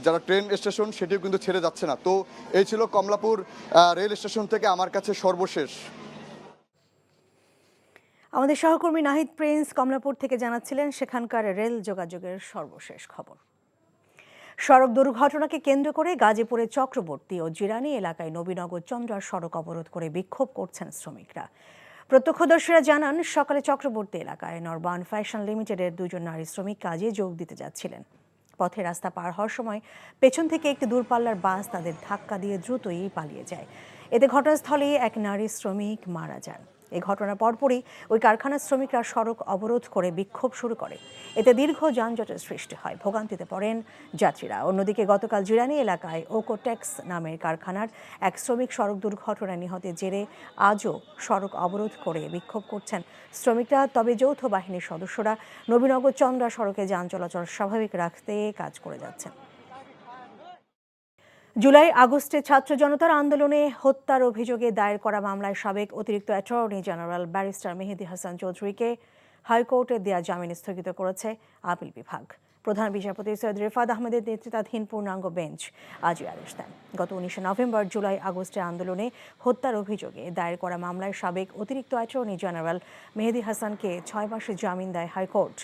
O: যারা ট্রেন স্টেশন সেটিও কিন্তু ছেড়ে যাচ্ছে না। তো এই ছিল কমলাপুর রেল স্টেশন থেকে আমার কাছে সর্বশেষ।
L: আমাদের সহকর্মী নাহিদ প্রিন্স কমলাপুর থেকে জানাচ্ছিলেন সেখানকার রেল যোগাযোগের সর্বশেষ খবর। সড়ক দুর্ঘটনাকে কেন্দ্র করে গাজীপুরের চক্রবর্তী ও জিরানি এলাকায় নবীনগর চন্দ্রা সড়ক অবরোধ করে বিক্ষোভ করছেন শ্রমিকরা। প্রত্যক্ষদর্শীরা জানান, সকালে চক্রবর্তী এলাকায় নরবান ফ্যাশন লিমিটেডের 2 নারী শ্রমিক কাজে যোগ দিতে যাচ্ছিলেন। পথে রাস্তা পার হওয়ার সময় পেছন থেকে একটি দূরপাল্লার বাস তাদের ধাক্কা দিয়ে দ্রুতই পালিয়ে যায়। এতে ঘটনাস্থলেই এক নারী শ্রমিক মারা যান। এই ঘটনার পরপরই ওই কারখানার শ্রমিকরা সড়ক অবরোধ করে বিক্ষোভ শুরু করে। এতে দীর্ঘ যানজটের সৃষ্টি হয়, ভোগান্তিতে পড়েন যাত্রীরা। অন্যদিকে গতকাল জিরানি এলাকায় ওকোটেক্স নামের কারখানার এক শ্রমিক সড়ক দুর্ঘটনায় নিহতের জেরে আজও সড়ক অবরোধ করে বিক্ষোভ করছেন শ্রমিকরা। তবে যৌথ বাহিনীর সদস্যরা নবীনগর চন্দ্রা সড়কে যান চলাচল স্বাভাবিক রাখতে কাজ করে যাচ্ছেন। জুলাই আগস্টে ছাত্র জনতার আন্দোলনে হত্যার অভিযোগে দায়ের করা মামলায় সাবেক অতিরিক্ত অ্যাটর্নি জেনারেল ব্যারিস্টার মেহেদী হাসান চৌধুরীকে হাইকোর্টে দেয়া জামিন স্থগিত করেছে আপিল বিভাগ। প্রধান বিচারপতি সৈয়দ রিফাত আহমেদের নেতৃত্বাধীন পূর্ণাঙ্গ বেঞ্চ আজই আদেশ দেন। গত 19 নভেম্বর জুলাই আগস্টের আন্দোলনে হত্যার অভিযোগে দায়ের করা মামলায় সাবেক অতিরিক্ত অ্যাটর্নি জেনারেল মেহেদী হাসানকে 6 মাসের জামিন দেয় হাইকোর্ট।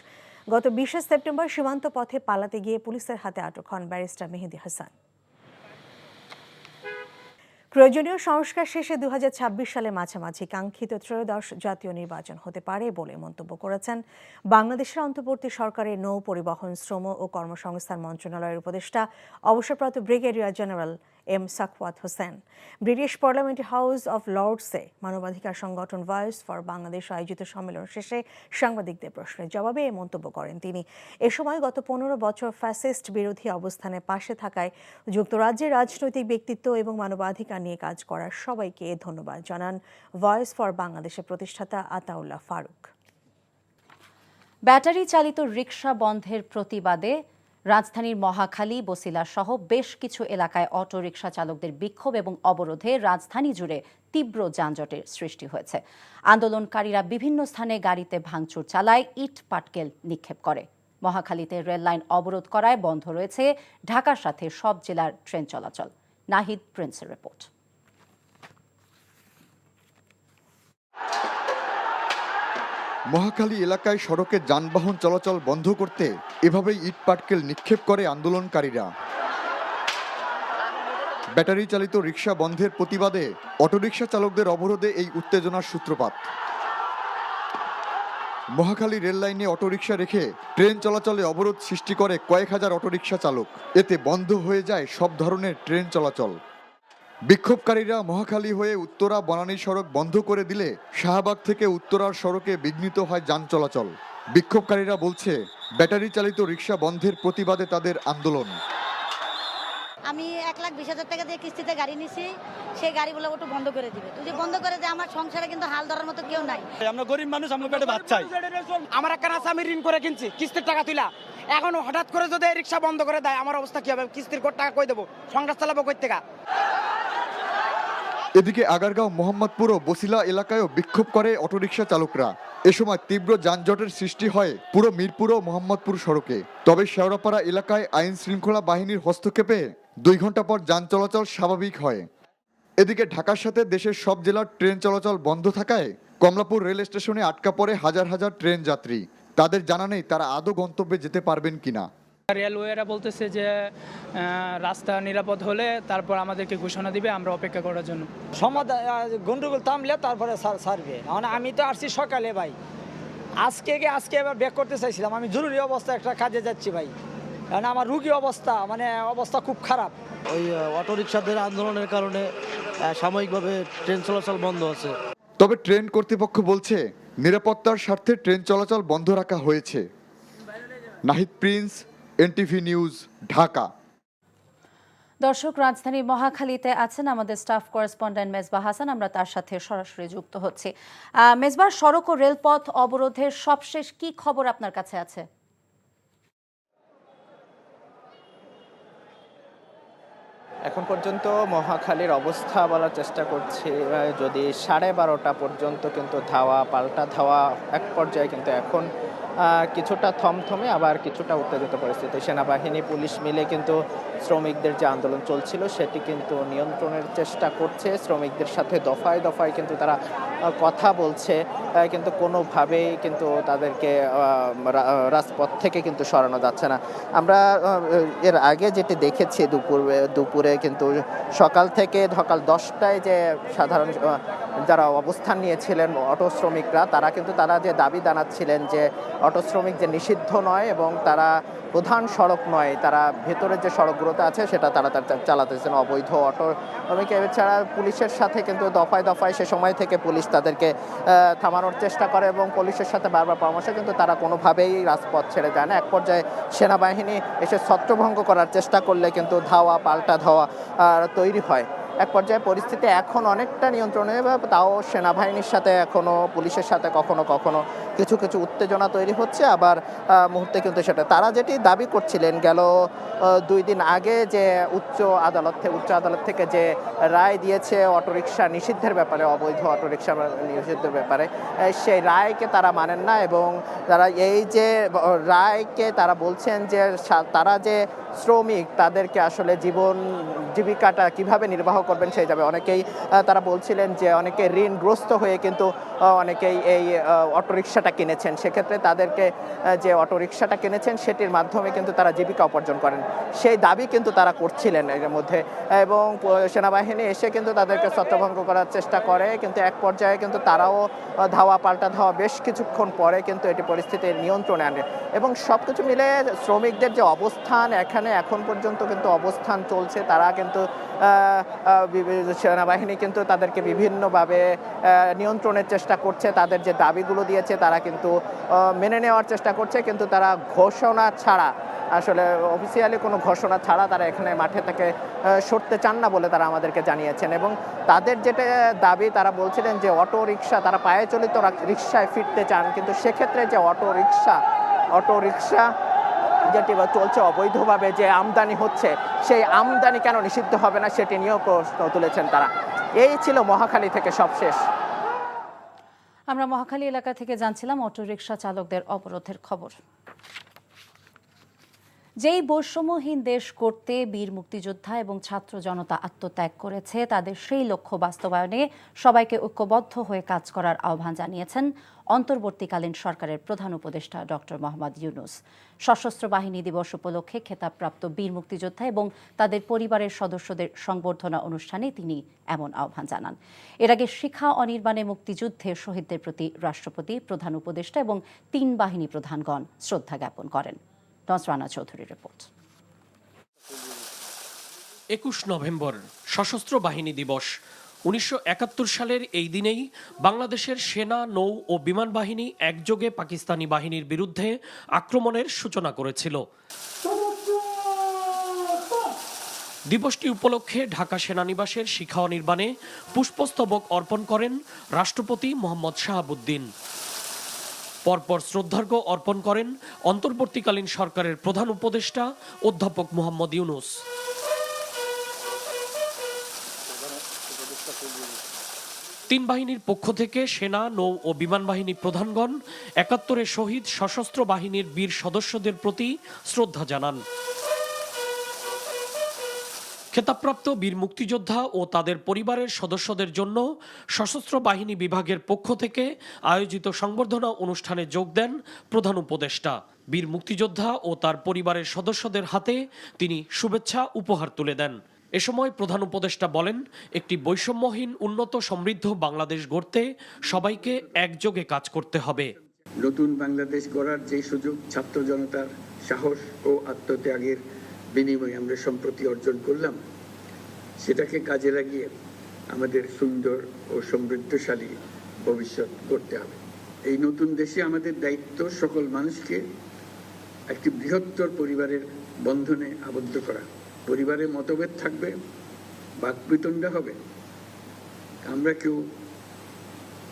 L: গত 20 সেপ্টেম্বর সীমান্ত পথে পালাতে গিয়ে পুলিশের হাতে আটক হন ব্যারিস্টার মেহেদী হাসান। প্রয়োজনীয় সংস্কার শেষে 2026 সালের মাঝামাঝি কাঙ্ক্ষিত ত্রয়োদশ জাতীয় নির্বাচন হতে পারে বলে মন্তব্য করেছেন বাংলাদেশের অন্তর্বর্তী সরকারের নৌ পরিবহন, শ্রম ও কর্মসংস্থান মন্ত্রণালয়ের উপদেষ্টা অবসরপ্রাপ্ত brigadier general M Sakhawat Hossain. British parliament house of লর্ডসে মানবাধিকার সংগঠন ভয়েস ফর বাংলাদেশ আয়োজিত সম্মেলন শেষে সাংবাদিকদের প্রশ্নের জবাবে এই মন্তব্য করেন তিনি। এ সময় গত 15 বছর ফ্যাসিস্ট বিরোধী অবস্থানে পাশে থাকায় যুক্তরাজ্যের রাজনৈতিক ব্যক্তিত্ব এবং মানবাধিকার নিয়ে কাজ করার সবাইকে ধন্যবাদ জানান ভয়েস ফর বাংলাদেশের প্রতিষ্ঠাতা আতাউল্লাহ ফারুক।
Q: ব্যাটারি চালিত রিকশা বন্ধের প্রতিবাদে রাজধানীর মহাখালী, বছিলা সহ বেশ কিছু এলাকায় অটো রিকশা চালকদের বিক্ষোভ এবং অবরোধে রাজধানী জুড়ে তীব্র যানজটের সৃষ্টি হয়েছে। আন্দোলনকারীরা বিভিন্ন স্থানে গাড়িতে ভাঙচুর চালায়, ইট পাটকেল নিক্ষেপ করে। মহাখালীতে রেললাইন অবরোধ করায় বন্ধ রয়েছে ঢাকার সাথে সব জেলার ট্রেন চলাচল। নাহিদ প্রিন্সের রিপোর্ট।
O: মহাখালী এলাকায় সড়কে যানবাহন চলাচল বন্ধ করতে এভাবেই ইট পাটকেল নিক্ষেপ করে আন্দোলনকারীরা। ব্যাটারি চালিত রিকশা বন্ধের প্রতিবাদে অটোরিকশা চালকদের অবরোধে এই উত্তেজনার সূত্রপাত। মহাখালী রেল লাইনে অটোরিকশা রেখে ট্রেন চলাচলে অবরোধ সৃষ্টি করে কয়েক হাজার অটোরিকশা চালক। এতে বন্ধ হয়ে যায় সব ধরনের ট্রেন চলাচল। বিক্ষোভকারীরা মহাখালী হয়ে উত্তরা বনানী সড়ক বন্ধ করে দিলে শাহবাগ থেকে উত্তরার সড়কে বিঘ্নিত হয় যান চলাচল। বিক্ষোভকারীরা বলছে, ব্যাটারি চালিত রিকশা বন্ধের প্রতিবাদে তাদের আন্দোলন।
H: আমি 1,20,000 টাকা দিয়ে কিস্তিতে গাড়ি নিছি, সেই গাড়িগুলো একটু বন্ধ করে দিবে। তুই যে বন্ধ করে দে, আমার সংসারে কিন্তু হাল ধরার মতো কেউ নাই।
G: আমরা গরিব মানুষ, আমরা পেটে ভাত চাই। আমার একটা রাস্তা আমি ঋণ করে কিনছি, কিস্তির টাকা তুইলা, এখন হঠাৎ করে যদি রিক্সা বন্ধ করে দেয়, আমার অবস্থা কি হবে? কিস্তির টাকা কই দেবো? সংসার চালাবো কই থেকে?
O: এদিকে আগারগাঁও, মোহাম্মদপুর ও বসিলা এলাকায়ও বিক্ষোভ করে অটোরিকশা চালকরা। এ সময় তীব্র যানজটের সৃষ্টি হয় পুরো মিরপুর ও মোহাম্মদপুর সড়কে। তবে শেওড়াপাড়া এলাকায় আইন শৃঙ্খলা বাহিনীর হস্তক্ষেপে 2 ঘন্টা পর যান চলাচল স্বাভাবিক হয়। এদিকে ঢাকার সাথে দেশের সব জেলার ট্রেন চলাচল বন্ধ থাকায় কমলাপুর রেল স্টেশনে আটকা পড়ে হাজার হাজার ট্রেন যাত্রী। তাদের জানা নেই তারা আদৌ গন্তব্যে যেতে পারবেন কিনা।
J: রেলওয়েরা বলতেছে যে রাস্তা নিরাপদ হলে তারপর আমাদেরকে ঘোষণা দিবে, আমরা অপেক্ষা করার জন্য।
G: গন্ডগোল থামলে তারপরে ছাড়বে। আমি তো আসছি সকালে ভাই, আজকে এবার ব্যাক করতে চাইছিলাম। আমি জরুরি অবস্থা একটা কাজে যাচ্ছি ভাই, কারণ আমার রুগী অবস্থা অবস্থা খুব খারাপ।
D: ওই অটোরিকশাদের আন্দোলনের কারণে সাময়িকভাবে ট্রেন চলাচল বন্ধ আছে।
O: তবে ট্রেন কর্তৃপক্ষ বলছে নিরাপত্তার স্বার্থে ট্রেন চলাচল বন্ধ রাখা হয়েছে। Nahid Prince, NTV news, Dhaka.
Q: দর্শক, রাজধানীর মহাখালীতে আছেন আমাদের স্টাফ করেসপন্ডেন্ট মেজবা হাসান, আমরা তার সাথে সরাসরি যুক্ত হচ্ছি। মেজবা, সড়ক ও রেলপথ অবরোধের সবশেষ কি খবর আপনার কাছে আছে?
F: এখন পর্যন্ত মহাখালীর অবস্থা বলার চেষ্টা করছি, যদি 12:30 পর্যন্ত কিন্তু ধাওয়া পাল্টা ধাওয়া, এক পর্যায়ে কিন্তু এখন কিছুটা থমথমে আবার কিছুটা উত্তেজিত পরিস্থিতি। সেনাবাহিনী পুলিশ মিলে কিন্তু শ্রমিকদের যে আন্দোলন চলছিল সেটি কিন্তু নিয়ন্ত্রণের চেষ্টা করছে। শ্রমিকদের সাথে দফায় দফায় কিন্তু তারা কথা বলছে, কিন্তু কোনোভাবেই কিন্তু তাদেরকে রাজপথ থেকে কিন্তু সরানো যাচ্ছে না। আমরা এর আগে যেটি দেখেছি দুপুরে কিন্তু সকাল থেকে সকাল 10টায় যে সাধারণ যারা অবস্থান নিয়েছিলেন অটো শ্রমিকরা, তারা যে দাবি জানাচ্ছিলেন যে অটো শ্রমিক যে নিষিদ্ধ নয় এবং তারা প্রধান সড়ক নয়, তারা ভেতরের যে সড়কগুলোতে আছে সেটা তারা চালাতেছেন অবৈধ অটো শ্রমিক। এছাড়া পুলিশের সাথে কিন্তু দফায় দফায় সে সময় থেকে পুলিশ তাদেরকে থামানোর চেষ্টা করে এবং পুলিশের সাথে বারবার পরামর্শ, কিন্তু তারা কোনোভাবেই রাজপথ ছেড়ে যায় না। এক পর্যায়ে সেনাবাহিনী এসে ছত্রভঙ্গ করার চেষ্টা করলে কিন্তু ধাওয়া পাল্টা ধাওয়া তৈরি হয়। এক পর্যায়ে পরিস্থিতি এখন অনেকটা নিয়ন্ত্রণে, তাও সেনাবাহিনীর সাথে এখনও পুলিশের সাথে কখনো কখনো কিছু কিছু উত্তেজনা তৈরি হচ্ছে। আবার মুহূর্তে কিন্তু সেটা তারা যেটি দাবি করছিলেন গেল 2 দিন আগে যে উচ্চ আদালত থেকে যে রায় দিয়েছে অটোরিকশা নিষিদ্ধের ব্যাপারে, অবৈধ অটোরিকশা নিষিদ্ধের ব্যাপারে, সেই রায়কে তারা মানেন না এবং তারা এই যে রায়কে তারা বলছেন যে তারা যে শ্রমিক তাদেরকে আসলে জীবিকাটা কিভাবে নির্বাহ করবেন সেই যাবে। অনেকেই তারা বলছিলেন যে অনেকে ঋণগ্রস্ত হয়ে কিন্তু অনেকেই এই অটোরিকশাটা কিনেছেন, সেক্ষেত্রে তাদেরকে যে অটোরিকশাটা কিনেছেন সেটির মাধ্যমে কিন্তু তারা জীবিকা উপার্জন করেন, সেই দাবি কিন্তু তারা করছিলেন এর মধ্যে। এবং সেনাবাহিনী এসে কিন্তু তাদেরকে ছত্রভঙ্গ করার চেষ্টা করে, কিন্তু এক পর্যায়ে কিন্তু তারাও ধাওয়া পাল্টা ধাওয়া বেশ কিছুক্ষণ পরে কিন্তু এটি পরিস্থিতির নিয়ন্ত্রণে আনে। এবং সব কিছু মিলে শ্রমিকদের যে অবস্থান এখন পর্যন্ত কিন্তু অবস্থান চলছে, তারা কিন্তু সেনাবাহিনী কিন্তু তাদেরকে বিভিন্নভাবে নিয়ন্ত্রণের চেষ্টা করছে, তাদের যে দাবিগুলো দিয়েছে তারা কিন্তু মেনে নেওয়ার চেষ্টা করছে, কিন্তু তারা ঘোষণা ছাড়া, আসলে অফিসিয়ালি কোনো ঘোষণা ছাড়া তারা এখানে মাঠে থেকে সরতে চান না বলে তারা আমাদেরকে জানিয়েছেন। এবং তাদের যেটা দাবি, তারা বলছিলেন যে অটো রিক্সা, তারা পায়ে চালিত রিক্সায় ফিরতে চান, কিন্তু সেক্ষেত্রে যে অটো রিক্সা যেটি চলছে অবৈধভাবে যে আমদানি হচ্ছে, সেই আমদানি কেন নিষিদ্ধ হবে না সেটি নিয়েও প্রশ্ন তুলেছেন তারা। এই ছিল মহাখালী থেকে সবশেষ।
Q: আমরা মহাখালী এলাকা থেকে জানছিলাম অটোরিকশা চালকদের অবরোধের খবর। যেই বৈষম্যহীন দেশ করতে বীর মুক্তিযোদ্ধা এবং ছাত্র জনতা আত্মত্যাগ করেছে, তাদের সেই লক্ষ্য বাস্তবায়নে সবাইকে ঐক্যবদ্ধ হয়ে কাজ করার আহ্বান জানিয়েছেন অন্তর্বর্তীকালীন সরকারের প্রধান উপদেষ্টা ডক্টর মোহাম্মদ ইউনূস। সশস্ত্র বাহিনী দিবস উপলক্ষে খেতাবপ্রাপ্ত বীর মুক্তিযোদ্ধা এবং তাদের পরিবারের সদস্যদের সংবর্ধনা অনুষ্ঠানে তিনি এমন আহ্বান জানান। এর আগে শিখা অনির্বাণে মুক্তিযুদ্ধে শহীদদের প্রতি রাষ্ট্রপতি, প্রধান উপদেষ্টা এবং 3 বাহিনী প্রধানগণ শ্রদ্ধা জ্ঞাপন করেন। নজরানা চৌধুরীর রিপোর্ট।
M: 21 নভেম্বর সশস্ত্র বাহিনী দিবস। 1971 সালের এই দিনেই বাংলাদেশের সেনা, নৌ ও বিমান বাহিনী একযোগে পাকিস্তানি বাহিনীর বিরুদ্ধে আক্রমণের সূচনা করেছিল। দিবসটি উপলক্ষে ঢাকা সেনানিবাসের শিখা অনির্বাণে পুষ্পস্তবক অর্পণ করেন রাষ্ট্রপতি মোহাম্মদ শাহাবুদ্দিন। পরপর শ্রদ্ধার্ঘ্য অর্পণ করেন অন্তর্বর্তীকালীন সরকারের প্রধান উপদেষ্টা অধ্যাপক মোহাম্মদ ইউনূস। তিন বাহিনীর পক্ষ থেকে সেনা, নৌ ও বিমান বাহিনী প্রধানগণ ৭১-এ শহীদ সশস্ত্র বাহিনীর বীর সদস্যদের প্রতি শ্রদ্ধা জানান। খেতাবপ্রাপ্ত বীর মুক্তিযোদ্ধা ও তাদের পরিবারের সদস্যদের জন্য সশস্ত্র বাহিনী বিভাগের পক্ষ থেকে আয়োজিত সংবর্ধনা অনুষ্ঠানে যোগ দেন প্রধান উপদেষ্টা। বীর মুক্তিযোদ্ধা ও তার পরিবারের সদস্যদের হাতে তিনি শুভেচ্ছা উপহার তুলে দেন। এ সময় প্রধান উপদেষ্টা বলেন, একটি বৈষম্যহীন উন্নত সমৃদ্ধ বাংলাদেশ গড়তে সবাইকে একযোগে কাজ করতে হবে।
R: নতুন বাংলাদেশ গড়ার যে সুযোগ ছাত্র জনতার সাহস ও আত্মত্যাগের বিনিময়ে আমরা সম্প্রতি অর্জন করলাম, সেটাকে কাজে লাগিয়ে আমাদের সুন্দর ও সমৃদ্ধশালী ভবিষ্যৎ গড়তে হবে। এই নতুন দেশে আমাদের দায়িত্ব সকল মানুষকে একটি বৃহত্তর পরিবারের বন্ধনে আবদ্ধ করা। পরিবারে মতভেদ থাকবে, বাকবিতণ্ডা হবে, আমরা কেউ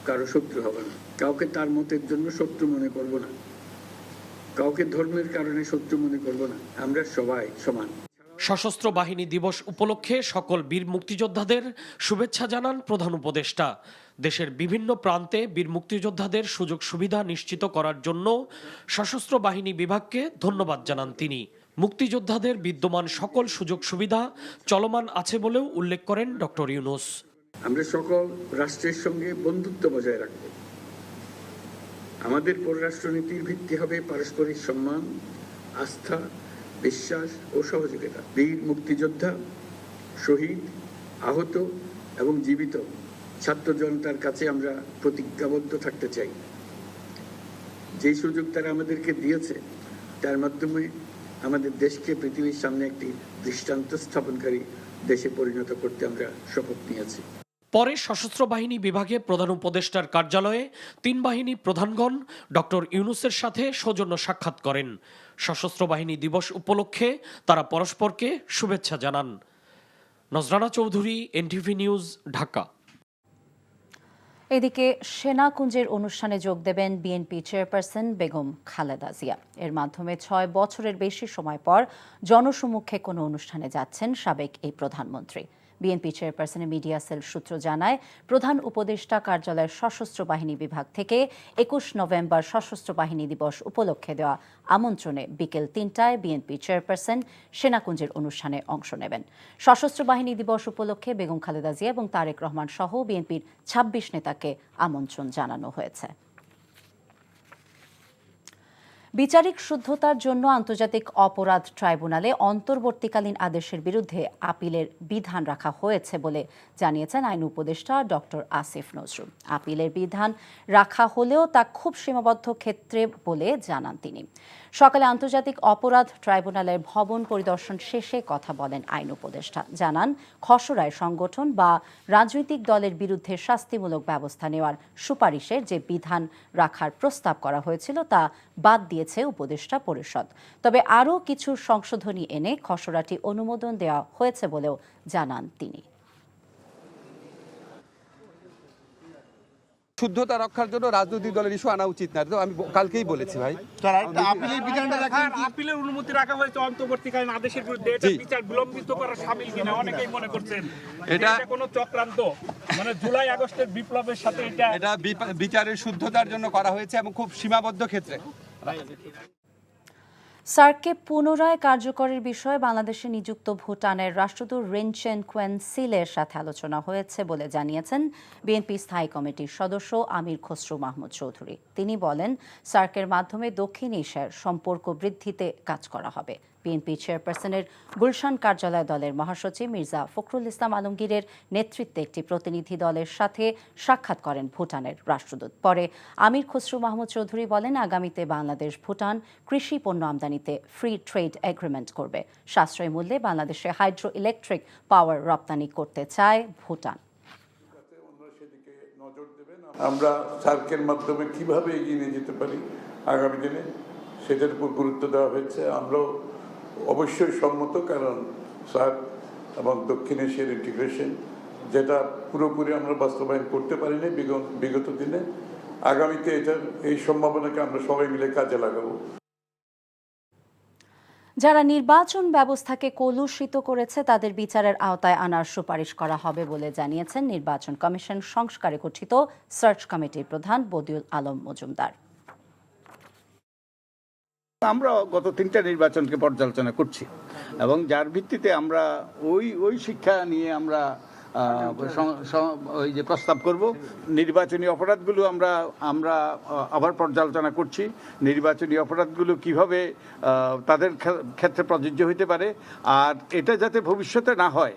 R: কারো শত্রু হব না, কাউকে তার মতের জন্য শত্রু মনে করব না, কাউকে ধর্মের কারণে শত্রু মনে করব না, আমরা সবাই সমান।
M: সশস্ত্র বাহিনী দিবস উপলক্ষে সকল বীর মুক্তিযোদ্ধাদের শুভেচ্ছা জানান প্রধান উপদেষ্টা। দেশের বিভিন্ন প্রান্তে বীর মুক্তিযোদ্ধাদের সুযোগ সুবিধা নিশ্চিত করার জন্য সশস্ত্র বাহিনী বিভাগকে ধন্যবাদ জানান তিনি। মুক্তিযোদ্ধাদের বিদ্যমান সকল সুযোগ সুবিধা চলমান আছে বলেও উল্লেখ করেন ডক্টর ইউনূস।
R: আমরা সকল রাষ্ট্রের সঙ্গে বন্ধুত্ব বজায় রাখব। আমাদের পররাষ্ট্রনীতির ভিত্তি হবে পারস্পরিক সম্মান, আস্থা, বিশ্বাস ও সহযোগিতা। বীর মুক্তিযোদ্ধা, শহীদ, আহত এবং জীবিত ছাত্র জনতার কাছে আমরা প্রতিজ্ঞাবদ্ধ থাকতে চাই। যে সুযোগ তারা আমাদেরকে দিয়েছে, তার মাধ্যমে আমাদের দেশকে পৃথিবীর সামনে একটি দৃষ্টান্ত স্থাপনকারী দেশে পরিণত করতে আমরা শপথ নিয়েছি।
M: পরে সশস্ত্র বাহিনী বিভাগে প্রধান উপদেষ্টার কার্যালয়ে তিন বাহিনী প্রধানগণ ডক্টর ইউনূসের সাথে সৌজন্য সাক্ষাৎ করেন। সশস্ত্র বাহিনী দিবস উপলক্ষে তারা পরস্পরকে শুভেচ্ছা জানান। নজরানা চৌধুরী, এনটিভি নিউজ, ঢাকা।
Q: এদিকে সেনাকুঞ্জের অনুষ্ঠানে যোগ দেবেন বিএনপি চেয়ারপারসন বেগম খালেদা জিয়া। এর মাধ্যমে ৬ বছরের বেশি সময় পর জনসম্মুখে কোনো অনুষ্ঠানে যাচ্ছেন সাবেক এই প্রধানমন্ত্রী। বিএনপি চেয়ারপারসনের মিডিয়া সেল সূত্র জানায়, প্রধান উপদেষ্টা কার্যালয়ের সশস্ত্র বাহিনী বিভাগ থেকে ২১ নভেম্বর সশস্ত্র বাহিনী দিবস উপলক্ষে দেওয়া আমন্ত্রণে বিকেল ৩টায় বিএনপি চেয়ারপারসন সেনাকুঞ্জের অনুষ্ঠানে অংশ নেবেন। সশস্ত্র বাহিনী দিবস উপলক্ষে বেগম খালেদা জিয়া এবং তারেক রহমান সহ বিএনপির ২৬ নেতাকে আমন্ত্রণ জানানো হয়েছে। বিচারিক শুদ্ধতার জন্য আন্তর্জাতিক অপরাধ ট্রাইব্যুনালে অন্তর্বর্তীকালীন আদেশের বিরুদ্ধে আপিলের বিধান রাখা হয়েছে বলে জানিয়েছেন আইন উপদেষ্টা ডক্টর আসিফ নজরুল। আপিলের বিধান রাখা হলেও তা খুব সীমাবদ্ধ ক্ষেত্রে বলে জানান তিনি। সকালে আন্তর্জাতিক অপরাধ ট্রাইব্যুনালের ভবন পরিদর্শন শেষে কথা বলেন আইন উপদেষ্টা। জানান, খসড়ায় সংগঠন বা রাজনৈতিক দলের বিরুদ্ধে শাস্তিমূলক ব্যবস্থা নেওয়ার সুপারিশের যে বিধান রাখার প্রস্তাব করা হয়েছিল তা বাদ দিয়েছে উপদেষ্টা পরিষদ। তবে আরও কিছু সংশোধনী এনে খসড়াটি অনুমোদন দেওয়া হয়েছে বলেও জানান তিনি।
S: শুদ্ধতা রক্ষার জন্য রাজনৈতিক দলের ইস্যু আনা উচিত না, তো আমি কালকেই বলেছি ভাই।
T: আপিলের অনুমতি রাখা হয়েছে অন্তর্বর্তীকালীন আদেশের বিরুদ্ধে, এটা বিচার বিলম্বিত করা শামিল কিনা অনেকেই মনে করছেন এটা কোনো চক্রান্ত, মানে জুলাই আগস্টের বিপ্লবের সাথে এটা
S: বিচারের শুদ্ধতার জন্য করা হয়েছে এবং খুব সীমাবদ্ধ ক্ষেত্রে।
Q: সার্ককে পুনরায় কার্যকরের বিষয়ে বাংলাদেশে নিযুক্ত ভুটানের রাষ্ট্রদূত রেনচেন কোয়েন সিলের সাথে আলোচনা হয়েছে বলে জানিয়েছেন বিএনপি স্থায়ী কমিটির সদস্য আমির খসরু মাহমুদ চৌধুরী। তিনি বলেন, সার্কের মাধ্যমে দক্ষিণ এশিয়ার সম্পর্ক বৃদ্ধিতে কাজ করা হবে। বিএনপি চেয়ারপারসনের গুলশান কার্যালয় দলের মহাসচিব মির্জা ফখরুল ইসলাম আলমগীরের নেতৃত্বে একটি প্রতিনিধি দলের সাথে সাক্ষাৎ করেন ভুটানের রাষ্ট্রদূত। পরে আমির খসরু মাহমুদ চৌধুরী বলেন, আগামীতে বাংলাদেশ ভুটান কৃষি পণ্য আমদানিতে ফ্রি ট্রেড এগ্রিমেন্ট করবে। সাশ্রয়ী মূল্যে বাংলাদেশে হাইড্রো ইলেকট্রিক পাওয়ার রপ্তানি করতে চায় ভুটান।
U: আমরা সার্কের মাধ্যমে কিভাবে এগিয়ে নিয়ে যেতে পারি আগামী দিনে, সেটার উপর গুরুত্ব দেওয়া হয়েছে। আমরাও অবশ্যই সম্মত, কারণ স্যার এবং দক্ষিণ এশিয়ার ইন্টিগ্রেশন, যেটা পুরোপুরি আমরা বাস্তবায়ন করতে পারিনি বিগত দিনে। আগামীতে এই সম্ভাবনাকে আমরা সবাই মিলে কাজে লাগাবো।
Q: যারা নির্বাচন ব্যবস্থাকে কলুষিত করেছে তাদের বিচারের আওতায় আনার সুপারিশ করা হবে বলে জানিয়েছেন নির্বাচন কমিশন সংস্কারে গঠিত সার্চ কমিটির প্রধান বদিউল আলম মজুমদার।
E: আমরা গত 3টা নির্বাচনকে পর্যালোচনা করছি এবং যার ভিত্তিতে আমরা ওই শিক্ষা নিয়ে আমরা ওই যে প্রস্তাব করব। নির্বাচনী অপরাধগুলো আমরা আবার পর্যালোচনা করছি। নির্বাচনী অপরাধগুলো কিভাবে তাদের ক্ষেত্রে প্রযোজ্য হতে পারে, আর এটা যাতে ভবিষ্যতে না হয়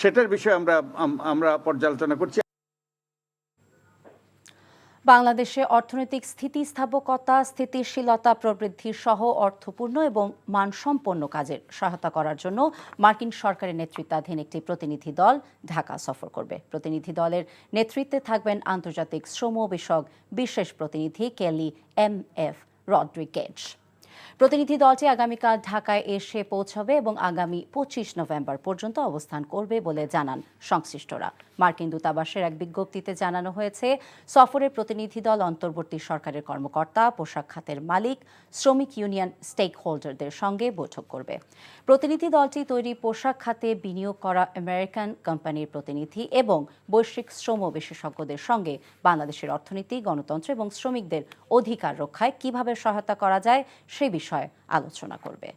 E: সেটার বিষয়ে আমরা পর্যালোচনা করছি।
Q: বাংলাদেশে অর্থনৈতিক স্থিতিস্থাপকতা, স্থিতিশীলতা প্রবৃদ্ধি সহ অর্থপূর্ণ এবং মানসম্পন্ন কাজের সহায়তা করার জন্য মার্কিন সরকারের নেতৃত্বাধীন একটি প্রতিনিধি দল ঢাকা সফর করবে। প্রতিনিধি দলের নেতৃত্বে থাকবেন আন্তর্জাতিক শ্রম বিষয়ক বিশেষ প্রতিনিধি কেলি MF রড্রিগেজ। প্রতিনিধি দলটি আগামীকাল ঢাকায় এসে পৌঁছবে এবং আগামী 25 নভেম্বর পর্যন্ত অবস্থান করবে বলে জানান সংশ্লিষ্টরা। মার্কিন দূতাবাসের এক বিজ্ঞপ্তিতে জানানো হয়েছে, সফরের প্রতিনিধি দল অন্তর্বর্তী সরকারের কর্মকর্তা, পোশাক খাতের মালিক, শ্রমিক ইউনিয়ন স্টেক হোল্ডারদের সঙ্গে বৈঠক করবে। প্রতিনিধি দলটি তৈরি পোশাক খাতে বিনিয়োগ করা আমেরিকান কোম্পানির প্রতিনিধি এবং বৈশ্বিক শ্রম বিশেষজ্ঞদের সঙ্গে বাংলাদেশের অর্থনীতি, গণতন্ত্র এবং শ্রমিকদের অধিকার রক্ষায় কিভাবে সহায়তা করা যায় সে বিষয়ে আলোচনা করবে।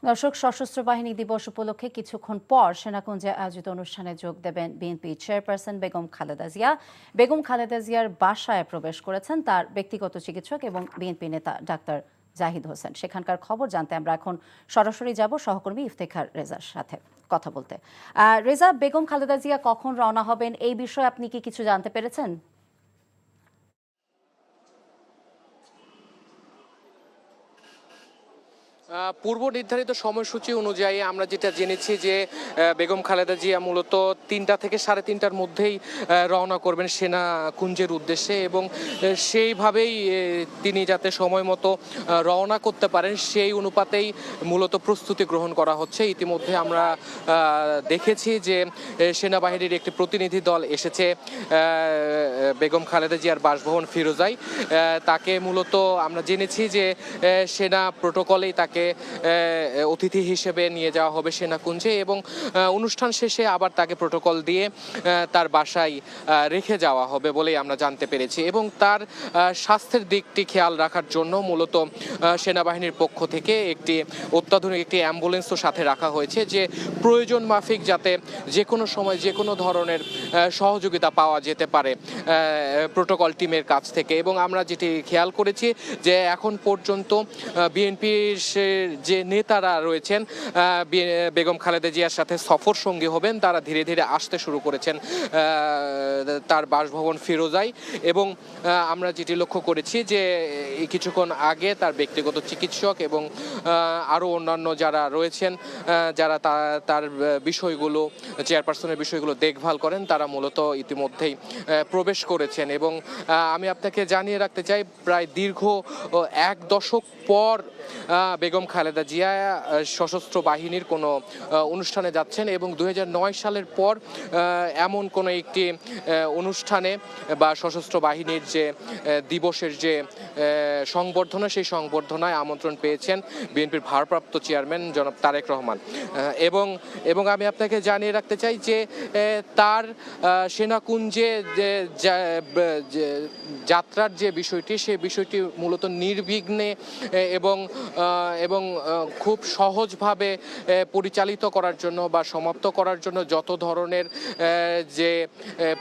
Q: দর্শক, সশস্ত্র বাহিনী দিবস উপলক্ষে কিছুক্ষণ পর সেনাকুঞ্জে আয়োজিত অনুষ্ঠানে যোগ দেবেন বিএনপি চেয়ারপারসন বেগম খালেদা জিয়া। বেগম খালেদা জিয়ার বাসায় প্রবেশ করেছেন তার ব্যক্তিগত চিকিৎসক এবং বিএনপি নেতা ডাক্তার জাহিদ হোসেন। সেখানকার খবর জানতে আমরা এখন সরাসরি যাব সহকর্মী ইফতেখার রেজার সাথে কথা বলতে। রেজা, বেগম খালেদা জিয়া কখন রওনা হবেন এই বিষয়ে আপনি কি কিছু জানতে পেরেছেন?
V: পূর্ব নির্ধারিত সময়সূচি অনুযায়ী আমরা যেটা জেনেছি যে বেগম খালেদা জিয়া মূলত 3টা থেকে 3:30টার মধ্যেই রওনা করবেন সেনা কুঞ্জের উদ্দেশ্যে এবং সেইভাবেই তিনি যাতে সময় মতো রওনা করতে পারেন সেই অনুপাতেই মূলত প্রস্তুতি গ্রহণ করা হচ্ছে। ইতিমধ্যে আমরা দেখেছি যে সেনাবাহিনীর একটি প্রতিনিধি দল এসেছে বেগম খালেদা জিয়ার বাসভবন ফিরোজায়। তাকে মূলত আমরা জেনেছি যে সেনা প্রোটোকলেই তাকে অতিথি হিসেবে নিয়ে যাওয়া হবে সেনাকুঞ্জে এবং অনুষ্ঠান শেষে আবার তাকে প্রোটোকল দিয়ে তার বাসায় রেখে যাওয়া হবে বলেই আমরা জানতে পেরেছি এবং তার স্বাস্থ্যের দিকটি খেয়াল রাখার জন্য মূলত সেনাবাহিনীর পক্ষ থেকে একটি অত্যাধুনিক একটি অ্যাম্বুলেন্সও সাথে রাখা হয়েছে, যে প্রয়োজন মাফিক যাতে যে কোনো সময় যে কোনো ধরনের সহযোগিতা পাওয়া যেতে পারে প্রোটোকল টিমের কাছ থেকে। এবং আমরা যেটি খেয়াল করেছি যে এখন পর্যন্ত বিএনপির যে নেতারা রয়েছেন বেগম খালেদা জিয়ার সাথে সফর সঙ্গী হবেন তারা ধীরে ধীরে আসতে শুরু করেছেন তার বাসভবন ফিরোজায় এবং আমরা যেটি লক্ষ্য করেছি যে কিছুক্ষণ আগে তার ব্যক্তিগত চিকিৎসক এবং আরও অন্যান্য যারা রয়েছেন যারা তার বিষয়গুলো চেয়ারপারসনের বিষয়গুলো দেখভাল করেন তারা মূলত ইতিমধ্যেই প্রবেশ করেছেন এবং আমি আপনাকে জানিয়ে রাখতে চাই প্রায় দীর্ঘ 1 দশক পর বেগম খালেদা জিয়া সশস্ত্র বাহিনীর কোনো অনুষ্ঠানে যাচ্ছেন এবং 2009 সালের পর এমন কোনো একটি অনুষ্ঠানে বা সশস্ত্র বাহিনীর যে দিবসের যে সংবর্ধনা সেই সংবর্ধনায় আমন্ত্রণ পেয়েছেন বিএনপির ভারপ্রাপ্ত চেয়ারম্যান জনাব তারেক রহমান এবং আমি আপনাকে জানিয়ে রাখতে চাই যে তার সেনাকুঞ্জে যাত্রার যে বিষয়টি সেই বিষয়টি মূলত নির্বিঘ্নে এবং খুব সহজভাবে পরিচালিত করার জন্য বা সমাপ্ত করার জন্য যত ধরনের যে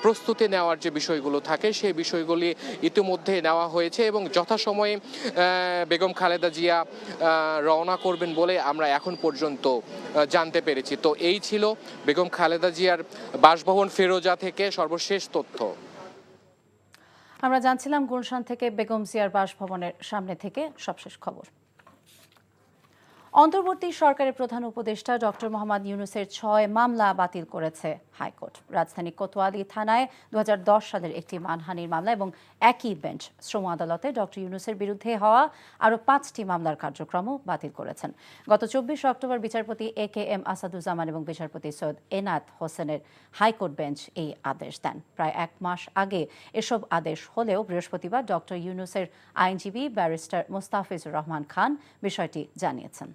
V: প্রস্তুতি নেওয়ার যে বিষয়গুলো থাকে সেই বিষয়গুলি ইতিমধ্যে নেওয়া হয়েছে এবং যথাসময়ে বেগম খালেদা জিয়া রওনা করবেন বলে আমরা এখন পর্যন্ত জানতে পেরেছি। তো এই ছিল বেগম খালেদা জিয়ার বাসভবন ফিরোজা থেকে সর্বশেষ তথ্য।
Q: আমরা জানছিলাম গুলশান থেকে বেগম জিয়ার বাসভবনের সামনে থেকে সবশেষ খবর। অন্তর্বর্তী সরকারের প্রধান উপদেষ্টা ডক্টর মোহাম্মদ ইউনূসের 6 মামলা বাতিল করেছে হাইকোর্ট। রাজধানী কোতোয়ালি থানায় 2010 সালের একটি মানহানির মামলা এবং একই বেঞ্চ শ্রম আদালতে ডক্টর ইউনূসের বিরুদ্ধে হওয়া আরও 5টি মামলার কার্যক্রমও বাতিল করেছেন। গত 24 অক্টোবর বিচারপতি AKM আসাদুজ্জামান এবং বিচারপতি সৈয়দ এনায়েত হোসেনের হাইকোর্ট বেঞ্চ এই আদেশ দেন। প্রায় 1 মাস আগে এসব আদেশ হলেও বৃহস্পতিবার ডক্টর ইউনূসের আইনজীবী ব্যারিস্টার মোস্তাফিজুর রহমান খান বিষয়টি জানিয়েছেন।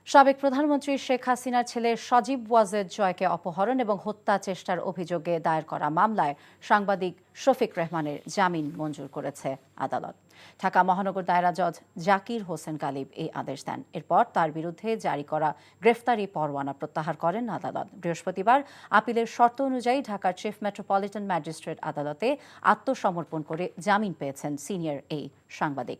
Q: সাবেক প্রধানমন্ত্রী শেখ হাসিনার ছেলে সজীব ওয়াজেদ জয়কে অপহরণ এবং হত্যা চেষ্টার অভিযোগে দায়ের করা মামলায় সাংবাদিক শফিক রেহমানের জামিন মঞ্জুর করেছে আদালত। ঢাকা মহানগর দায়রা জজ জাকির হোসেন গালিব এই আদেশ দেন। এরপর তার বিরুদ্ধে জারি করা গ্রেফতারি পরোয়ানা প্রত্যাহার করেন আদালত। বৃহস্পতিবার আপিলের শর্ত অনুযায়ী ঢাকার চিফ মেট্রোপলিটন ম্যাজিস্ট্রেট আদালতে আত্মসমর্পণ করে জামিন পেয়েছেন সিনিয়র এই সাংবাদিক।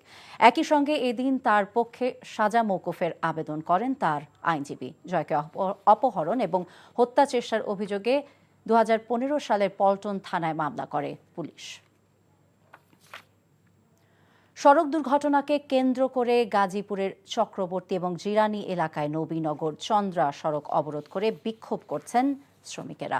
Q: একই সঙ্গে এদিন তার পক্ষে সাজা মওকুফের আবেদন করেন তার আইনজীবী। জয়কে অপহরণ এবং হত্যা চেষ্টার অভিযোগে 2015 সালের পল্টন থানায় মামলা করে পুলিশ। সড়ক দুর্ঘটনাকে কেন্দ্র করে গাজীপুরের চক্রবর্তী এবং জিরানী এলাকায় নবীনগর চন্দ্রা সড়ক অবরোধ করে বিক্ষোভ করছেন শ্রমিকেরা।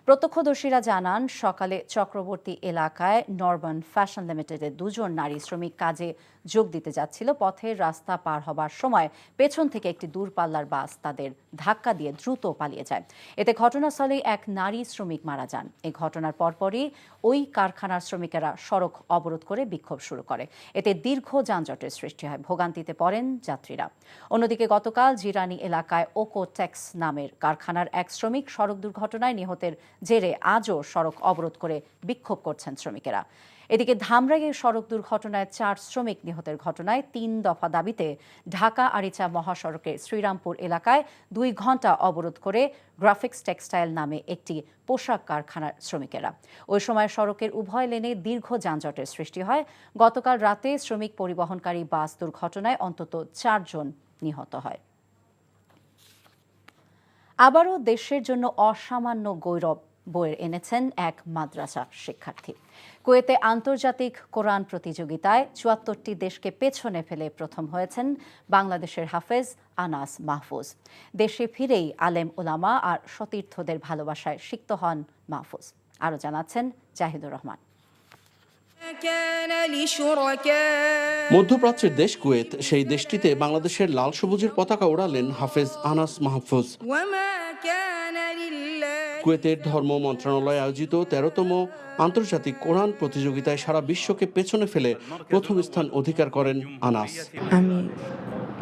Q: প্রত্যক্ষদর্শীরা জানান, সকালে চক্রবর্তী এলাকায় নরবান ফ্যাশন লিমিটেডের 2 জন নারী শ্রমিক কাজে যোগ দিতে যাচ্ছিল। পথের রাস্তা পার হবার সময় পেছন থেকে একটি দূরপাল্লার বাস তাদের ধাক্কা দিয়ে দ্রুত পালিয়ে যায়। এতে ঘটনাস্থলেই এক নারী শ্রমিক মারা যান। এই ঘটনার পরপরই ওই কারখানার শ্রমিকেরা সড়ক অবরোধ করে বিক্ষোভ শুরু করে। এতে দীর্ঘ যানজটের সৃষ্টি হয়, ভোগান্তিতে পড়েন যাত্রীরা। অন্যদিকে গতকাল জিরানী এলাকায় ওকোটেক্স নামের কারখানার এক শ্রমিক সড়ক দুর্ঘটনায় নিহতের জেরে আজও সড়ক অবরোধ করে বিক্ষোভ করছেন শ্রমিকেরা। এদিকে ধামরাইয়ে সড়ক দুর্ঘটনায় 4 শ্রমিক নিহতের ঘটনায় 3 দফা দাবিতে ঢাকা আরিচা মহাসড়কের শ্রীরামপুর এলাকায় 2 ঘণ্টা অবরোধ করে গ্রাফিক্স টেক্সটাইল নামে একটি পোশাক কারখানার শ্রমিকেরা। ওই সময় সড়কের উভয় লেনে দীর্ঘ যানজটের সৃষ্টি হয়। গতকাল রাতে শ্রমিক পরিবহনকারী বাস দুর্ঘটনায় অন্তত 4 জন নিহত হয়। আবারও দেশের জন্য অসামান্য গৌরব বয়ে এনেছেন এক মাদ্রাসা শিক্ষার্থী। কুয়েতে আন্তর্জাতিক কোরআন প্রতিযোগিতায় 74টি দেশকে পেছনে ফেলে প্রথম হয়েছেন বাংলাদেশের হাফেজ আনাস মাহফুজ। দেশে ফিরেই আলেম ওলামা আর সতীর্থদের ভালোবাসায় সিক্ত হন মাহফুজ। আরও জানাচ্ছেন জাহিদুর রহমান।
A: মধ্যপ্রাচ্যের দেশ কুয়েত, সেই দেশটিতে বাংলাদেশের লাল সবুজের পতাকা ওড়ালেন হাফেজ আনাস মাহফুজ। কুয়েতের ধর্ম মন্ত্রণালয় আয়োজিত 13তম আন্তর্জাতিক কোরআন প্রতিযোগিতায় সারা বিশ্বকে পেছনে ফেলে প্রথম স্থান অধিকার করেন আনাস।
B: আমি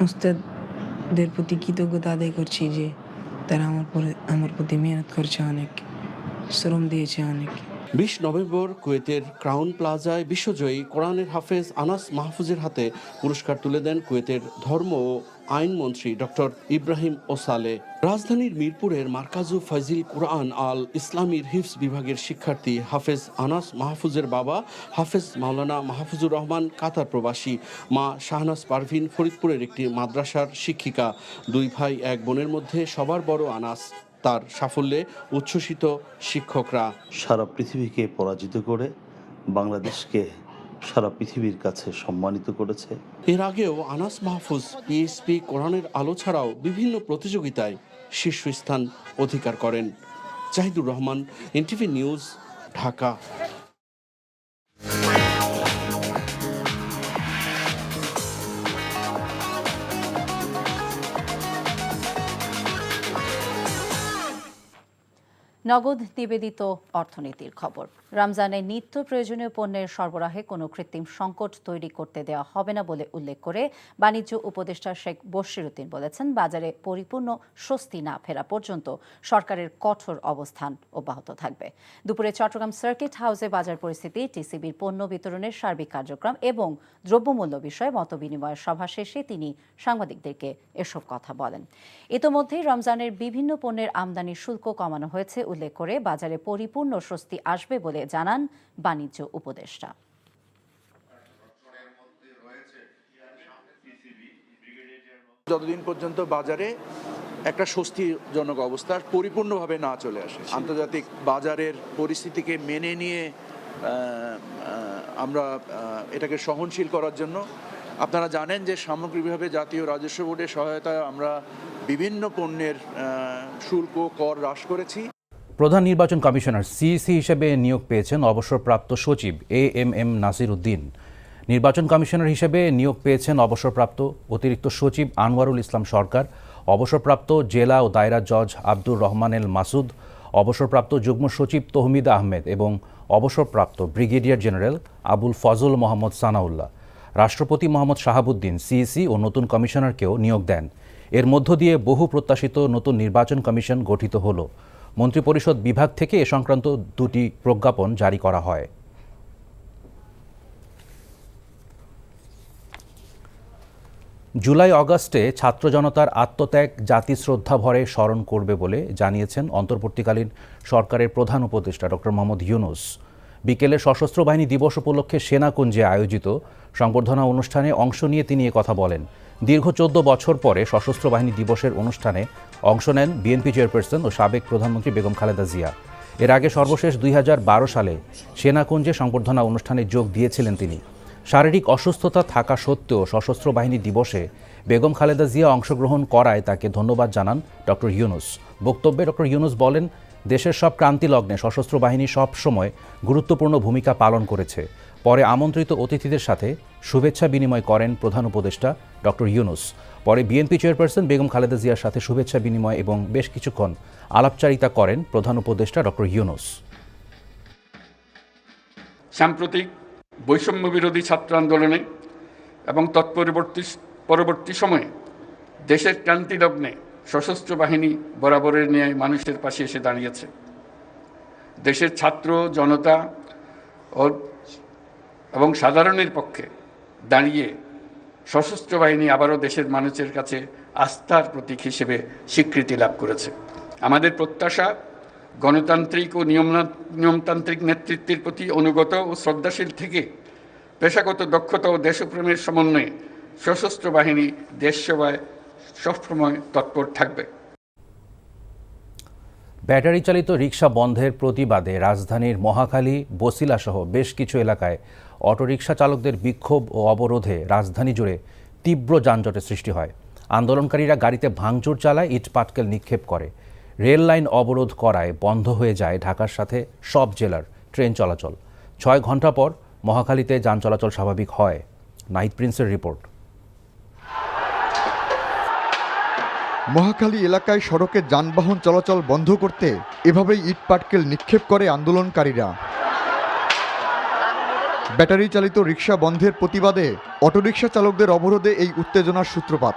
B: উস্তাদদের প্রতি কৃতজ্ঞতা আদায় করছি যে তারা আমার প্রতি মেহনত করছে, অনেক শ্রম দিয়েছে অনেক।
A: 20 নভেম্বর কুয়েতের ক্রাউন প্লাজায় বিশ্বজয়ী কোরআনের হাফেজ আনাস মাহফুজের হাতে পুরস্কার তুলে দেন কুয়েতের ধর্ম ও আইনমন্ত্রী ডক্টর ইব্রাহিম ওসালে। রাজধানীর মিরপুরের মার্কাজু ফাজিল কুরআন আল ইসলামীর হিফজ বিভাগের শিক্ষার্থী হাফেজ আনাস মাহফুজের বাবা হাফেজ মাওলানা মাহফুজুর রহমান কাতার প্রবাসী, মা শাহনাজ পারভিন ফরিদপুরের একটি মাদ্রাসার শিক্ষিকা। 2 ভাই 1 বোনের মধ্যে সবার বড় আনাস। তার সাফল্যে উচ্ছ্বসিত শিক্ষকরা।
W: সারা পৃথিবীকে পরাজিত করে বাংলাদেশকে সারা পৃথিবীর কাছে সম্মানিত করেছে।
A: এর আগেও আনাস মাহফুজ পিএসপি কোরআনের আলো ছাড়াও বিভিন্ন প্রতিযোগিতায় শীর্ষস্থান অধিকার করেন। Zahidur Rahman, NTV news, Dhaka.
Q: নগদ নিবেদিত অর্থনীতির খবর। রমজানে নিত্য প্রয়োজনীয় পণ্যের সরবরাহে কোনো কৃত্রিম সংকট তৈরি করতে দেওয়া হবে না বলে উল্লেখ করে বাণিজ্য উপদেষ্টা শেখ বশিরউদ্দিন বলেছেন, বাজারে পরিপূর্ণ স্বস্তি না ফেরা পর্যন্ত সরকারের কঠোর অবস্থান অব্যাহত থাকবে। দুপুরে চট্টগ্রাম সার্কিট হাউসে বাজার পরিস্থিতি, টিসিবির পণ্য বিতরণের সার্বিক কার্যক্রম এবং দ্রব্যমূল্য বিষয়ে মতবিনিময় সভা শেষে তিনি সাংবাদিকদেরকে এসব কথা বলেন। ইতোমধ্যেই রমজানের বিভিন্ন পণ্যের আমদানি শুল্ক কমানো হয়েছে উল্লেখ করে বাজারে পরিপূর্ণ স্বস্তি আসবে বলে জানান বাণিজ্য উপদেষ্টা।
K: যতদিন পর্যন্ত বাজারে একটা স্বস্তিজনক অবস্থা পরিপূর্ণভাবে না চলে আসে, আন্তর্জাতিক বাজারের পরিস্থিতিকে মেনে নিয়ে আমরা এটাকে সহনশীল করার জন্য আপনারা জানেন যে সামগ্রিকভাবে জাতীয় রাজস্ব বোর্ডের সহায়তায় আমরা বিভিন্ন পণ্যের শুল্ক কর হ্রাস করেছি।
C: প্রধান নির্বাচন কমিশনার সিইসি হিসেবে নিয়োগ পেয়েছেন অবসরপ্রাপ্ত সচিব এএমএম নাসির উদ্দিন। নির্বাচন কমিশনার হিসেবে নিয়োগ পেয়েছেন অবসরপ্রাপ্ত অতিরিক্ত সচিব আনোয়ারুল ইসলাম সরকার, অবসরপ্রাপ্ত জেলা ও দায়রা জজ আব্দুর রহমান এল মাসুদ, অবসরপ্রাপ্ত যুগ্ম সচিব তহমিদা আহমেদ এবং অবসরপ্রাপ্ত ব্রিগেডিয়ার জেনারেল আবুল ফজল মোহাম্মদ সানাউল্লাহ। রাষ্ট্রপতি মোহাম্মদ শাহাবুদ্দিন সিইসি ও নতুন কমিশনারকেও নিয়োগ দেন। এর মধ্য দিয়ে বহু প্রত্যাশিত নতুন নির্বাচন কমিশন গঠিত হল। মন্ত্রিপরিষদ বিভাগ থেকে এ সংক্রান্ত 2টি প্রজ্ঞাপন জারি করা হয়। জুলাই অগাস্টে ছাত্র জনতার আত্মত্যাগ জাতি শ্রদ্ধা ভরে স্মরণ করবে বলে জানিয়েছেন অন্তর্বর্তীকালীন সরকারের প্রধান উপদেষ্টা ডক্টর মোহাম্মদ ইউনূস। বিকেলে সশস্ত্র বাহিনী দিবস উপলক্ষে সেনাকুঞ্জে আয়োজিত সংবর্ধনা অনুষ্ঠানে অংশ নিয়ে তিনি কথা বলেন। দীর্ঘ 14 বছর পরে সশস্ত্র বাহিনী দিবসের অনুষ্ঠানে অংশ নেন বিএনপি চেয়ারপারসন ও সাবেক প্রধানমন্ত্রী বেগম খালেদা জিয়া। এর আগে সর্বশেষ 2012 সালে সেনাকুঞ্জে সংবর্ধনা অনুষ্ঠানে যোগ দিয়েছিলেন তিনি। শারীরিক অসুস্থতা থাকা সত্ত্বেও সশস্ত্র বাহিনী দিবসে বেগম খালেদা জিয়া অংশগ্রহণ করায় তাকে ধন্যবাদ জানান ডক্টর ইউনূস। বক্তব্যে ডক্টর ইউনূস বলেন, দেশের সব ক্রান্তি লগ্নে সশস্ত্র বাহিনী সব সময় গুরুত্বপূর্ণ ভূমিকা পালন করেছে। পরে আমন্ত্রিত অতিথিদের সাথে শুভেচ্ছা বিনিময় করেন প্রধান উপদেষ্টা ডক্টর ইউনূস। পরে বিএনপি চেয়ারপারসন বেগম খালেদা জিয়ার সাথে শুভেচ্ছা বিনিময় এবং বেশ কিছুক্ষণ আলাপচারিতা করেন প্রধান উপদেষ্টা ডক্টর ইউনূস।
I: সাম্প্রতিক বৈষম্য বিরোধী ছাত্র আন্দোলনে এবং পরবর্তী সময়ে দেশের ক্রান্তি লগ্নে সশস্ত্র বাহিনী বরাবরের ন্যায় মানুষের পাশে এসে দাঁড়িয়েছে। দেশের ছাত্র জনতা এবং সাধারণের পক্ষে দাঁড়িয়ে সশস্ত্র বাহিনী আবারও দেশের মানুষের কাছে আস্থার প্রতীক হিসেবে স্বীকৃতি লাভ করেছে। আমাদের প্রত্যাশা, গণতান্ত্রিক ও নিয়মতান্ত্রিক নেতৃত্বের প্রতি অনুগত ও শ্রদ্ধাশীল থেকে পেশাগত দক্ষতা ও দেশপ্রেমের সমন্বয়ে সশস্ত্র বাহিনী দেশ সেবায় সবসময় তৎপর থাকবে।
C: ব্যাটারি চালিত রিকশা বন্ধের প্রতিবাদে রাজধানীর মহাখালী, বছিলা সহ বেশ কিছু এলাকায় অটোরিকশা চালকদের বিক্ষোভ ও অবরোধে রাজধানী জুড়ে তীব্র যানজটের সৃষ্টি হয়। আন্দোলনকারীরা গাড়িতে ভাঙচুর চালায়, ইট পাটকেল নিক্ষেপ করে। রেল লাইন অবরোধ করায় বন্ধ হয়ে যায় ঢাকার সাথে সব জেলার ট্রেন চলাচল। 6 ঘন্টা পর মহাখালীতে যান চলাচল স্বাভাবিক হয়। নাহিদ প্রিন্সের রিপোর্ট।
O: মহাখালী এলাকায় সড়কে যানবাহন চলাচল বন্ধ করতে এভাবেই ইট পাটকেল নিক্ষেপ করে আন্দোলনকারীরা। ব্যাটারি চালিত রিকশা বন্ধের প্রতিবাদে অটোরিকশা চালকদের অবরোধে এই উত্তেজনার সূত্রপাত।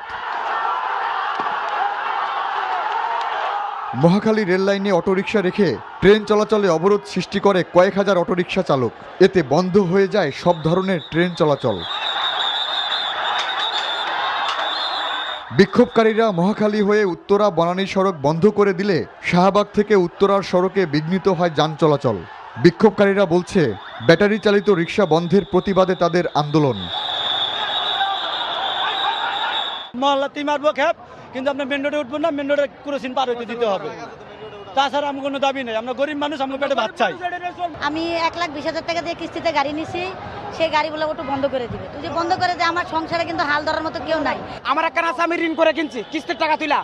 O: মহাখালী রেল লাইনে অটোরিকশা রেখে ট্রেন চলাচলে অবরোধ সৃষ্টি করে কয়েক হাজার অটোরিকশা চালক। এতে বন্ধ হয়ে যায় সব ধরনের ট্রেন চলাচল। বিক্ষোভকারীরা মহাখালী হয়ে উত্তরা বনানী সড়ক বন্ধ করে দিলে শাহবাগ থেকে উত্তরার সড়কে বিঘ্নিত হয় যান চলাচল। বিক্ষোভকারীরা বলছে, ব্যাটারি চালিত রিকশা বন্ধের প্রতিবাদে তাদের আন্দোলন।
G: মহল্লাতেই মারবো খ্যাপ, কিন্তু আপনার মেন রোডে উঠবো না, মেন রোডে ক্রসিং পার হইতে দিতে হবে। তাছাড়া আমার কোনো দাবি নেই, আমরা গরিব মানুষ, আমরা পেটে ভাত চাই।
H: আমি 1,20,000 টাকা দিয়ে কিস্তিতে গাড়ি নিছি, সেই গাড়িগুলো একটু বন্ধ করে দিবে। তুই যে বন্ধ করে দে, আমার সংসারে কিন্তু হাল ধরার মতো কেউ নাই।
G: আমার একটা নাচ আমি ঋণ করে কিনছি, কিস্তির টাকা তুলা।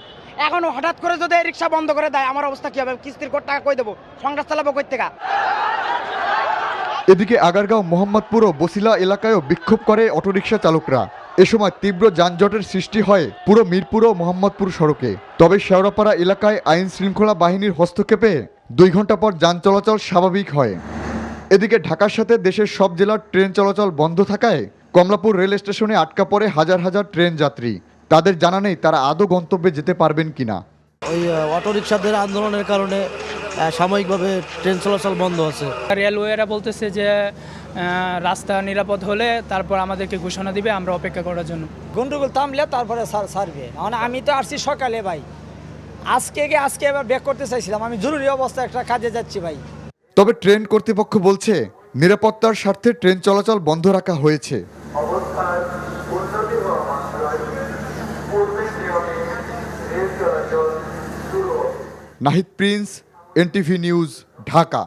G: এখন হঠাৎ করে যদি রিক্সা বন্ধ করে দেয়, আমার অবস্থা কি হবে? কিস্তির টাকা কই দেবো? সংসার চালাবো কই থেকে?
O: এদিকে আগারগাঁও, মোহাম্মদপুর ও বছিলা এলাকায়ও বিক্ষোভ করে অটোরিকশা চালকরা। এ সময় তীব্র যানজটের সৃষ্টি হয় পুরো মিরপুর ও মোহাম্মদপুর সড়কে। তবে শেওড়াপাড়া এলাকায় আইন শৃঙ্খলা বাহিনীর হস্তক্ষেপে 2 ঘন্টা পর যান চলাচল স্বাভাবিক হয়। এদিকে ঢাকার সাথে দেশের সব জেলার ট্রেন চলাচল বন্ধ থাকায় কমলাপুর রেল স্টেশনে আটকা পড়ে হাজার হাজার ট্রেন যাত্রী। তাদের জানা নেই তারা আদৌ গন্তব্যে যেতে পারবেন কিনা।
N: ওই অটোরিকশাদের আন্দোলনের কারণে সাময়িকভাবে ট্রেন চলাচল বন্ধ আছে।
X: রেলওয়েরা বলতেছে যে রাস্তা নিরাপদ হলে তারপর আমাদেরকে ঘোষণা দিবে, আমরা অপেক্ষা করার জন্য।
G: গন্ডগোল থামলে তারপরে ছাড়বে। আমি তো আসছি সকালে ভাই, আজকে এবার ব্যাক করতে চাইছিলাম। আমি জরুরি অবস্থা একটা কাজে যাচ্ছি ভাই।
O: তবে ট্রেন কর্তৃপক্ষ বলছে নিরাপত্তার স্বার্থে ট্রেন চলাচল বন্ধ রাখা হয়েছে। Nahid Prince, NTV news, Dhaka.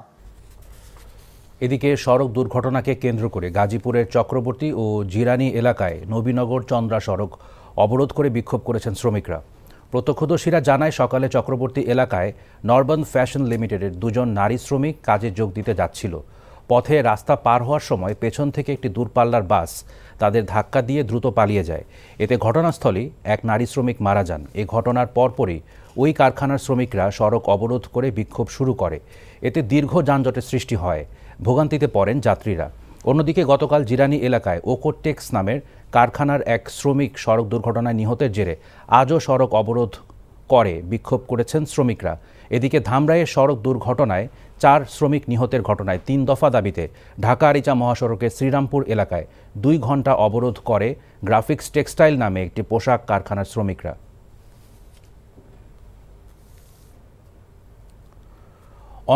C: এদিকে সড়ক দুর্ঘটনাকে কেন্দ্র করে গাজীপুরের চক্রবর্তী ও জিরানি এলাকায় নবীনগর চন্দ্রা সড়ক অবরোধ করে বিক্ষোভ করেছেন শ্রমিকরা। প্রত্যক্ষদর্শীরা জানায় সকালে চক্রবর্তী এলাকায় নরবান ফ্যাশন লিমিটেডের দুজন নারী শ্রমিক কাজে যোগ দিতে যাচ্ছিল। পথে রাস্তা পার হওয়ার সময় পেছন থেকে একটি দূরপাল্লার বাস তাদের ধাক্কা দিয়ে দ্রুত পালিয়ে যায়। এতে ঘটনাস্থলেই এক নারী শ্রমিক মারা যান। এ ঘটনার পরপরই ওই কারখানার শ্রমিকরা সড়ক অবরোধ করে বিক্ষোভ শুরু করে। এতে দীর্ঘ যানজটের সৃষ্টি হয়, ভোগান্তিতে পড়েন যাত্রীরা। অন্যদিকে গতকাল জিরানি এলাকায় ওকোটেক্স নামের কারখানার এক শ্রমিক সড়ক দুর্ঘটনায় নিহতের জেরে আজও সড়ক অবরোধ করে বিক্ষোভ করেছেন শ্রমিকরা। এদিকে ধামরাইয়ের সড়ক দুর্ঘটনায় 4 শ্রমিক নিহতের ঘটনায় 3 দফা দাবিতে ঢাকা আরিচা মহাসড়কের শ্রীরামপুর এলাকায় 2 ঘণ্টা অবরোধ করে গ্রাফিক্স টেক্সটাইল নামে একটি পোশাক কারখানার শ্রমিকরা।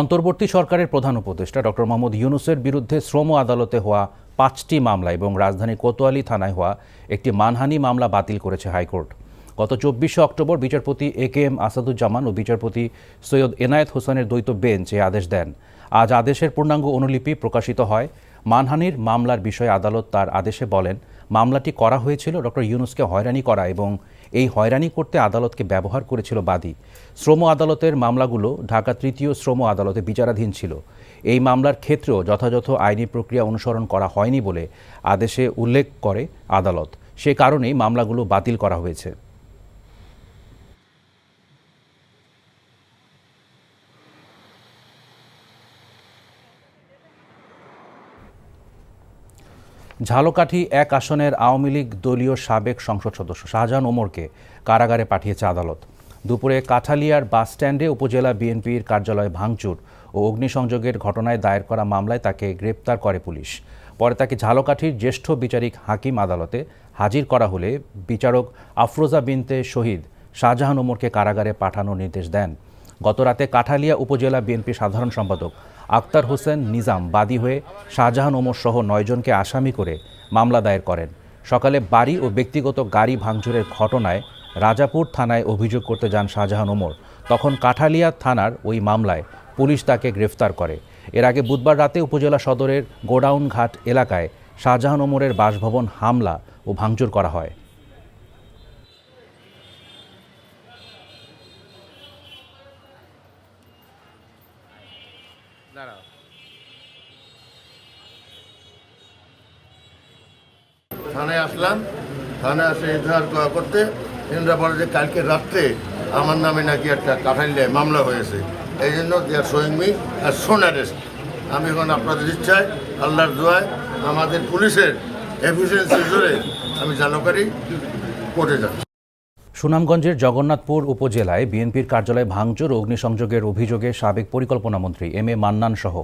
C: অন্তর্বর্তী সরকারের প্রধান উপদেষ্টা ডক্টর মোহাম্মদ ইউনূসের বিরুদ্ধে শ্রম আদালতে হওয়া 5টি মামলা এবং রাজধানীর কোতোয়ালি থানায় হওয়া একটি মানহানি মামলা বাতিল করেছে হাইকোর্ট। গত 24শে অক্টোবর বিচারপতি AKM আসাদুজ্জামান ও বিচারপতি সৈয়দ এনায়েত হোসেনের দ্বৈত বেঞ্চ এই আদেশ দেন। আজ আদেশের পূর্ণাঙ্গ অনুলিপি প্রকাশিত হয়। মানহানির মামলার বিষয়ে আদালত তার আদেশে বলেন, মামলাটি করা হয়েছিল ডক্টর ইউনূসকে হয়রানি করা এবং এই হয়রানি করতে আদালতকে ব্যবহার করেছিল বাদী। শ্রম আদালতের মামলাগুলো ঢাকা 3য় শ্রম আদালতে বিচারাধীন ছিল। এই মামলার ক্ষেত্রেও যথাযথ আইনি প্রক্রিয়া অনুসরণ করা হয়নি বলে আদেশে উল্লেখ করে আদালত। সে কারণেই মামলাগুলো বাতিল করা হয়েছে। ঝালকাঠি 1 আসনের আওয়ামী লীগ দলীয় সাবেক সংসদ সদস্য শাহজাহান ওমরকে কারাগারে পাঠিয়েছে আদালত। দুপুরে কাঠালিয়ার বাস স্ট্যান্ডে উপজেলা বিএনপির কার্যালয় ভাঙচুর ও অগ্নিসংযোগের ঘটনায় দায়ের করা মামলায় তাকে গ্রেপ্তার করে পুলিশ। পরে তাকে ঝালকাঠির জ্যেষ্ঠ বিচারিক হাকিম আদালতে হাজির করা হলে বিচারক আফরোজা বিনতে শহীদ শাহজাহান ওমরকে কারাগারে পাঠানোর নির্দেশ দেন। গতরাতে কাঠালিয়া উপজেলা বিএনপি সাধারণ সম্পাদক আক্তার হোসেন নিজাম বাদী হয়ে শাহজাহান ওমর সহ 9 জনকে আসামি করে মামলা দায়ের করেন। সকালে বাড়ি ও ব্যক্তিগত গাড়ি ভাঙচুরের ঘটনায় রাজাপুর থানায় অভিযোগ করতে যান শাহজাহান ওমর। তখন কাঠালিয়া থানার ওই মামলায় পুলিশ তাকে গ্রেফতার করে। এর আগে বুধবার রাতে উপজেলা সদরের গোডাউন ঘাট এলাকায় শাহজাহান ওমরের বাসভবন হামলা ও ভাঙচুর করা হয়।
D: থানায় আসলাম, থানায় আসে ইজহার করতে ইন্দ্রা বলে যে কালকে রাত্রে আমার নামে নাকি একটা কাঠালিয়ায় মামলা হয়েছে, এই জন্য they are showing me as soon arrest. আমি এখন আপনাদের ইচ্ছায় আল্লাহর দোয়ায় আমাদের পুলিশের এফিসিয়েন্সি জোরে আমি ঝালকাঠি কোর্টে যাচ্ছি।
C: সুনামগঞ্জের জগন্নাথপুর উপজেলায় বিএনপির কার্যালয়ে ভাঙচুর ও অগ্নিসংযোগের অভিযোগে সাবেক পরিকল্পনামন্ত্রী MA মান্নান সহ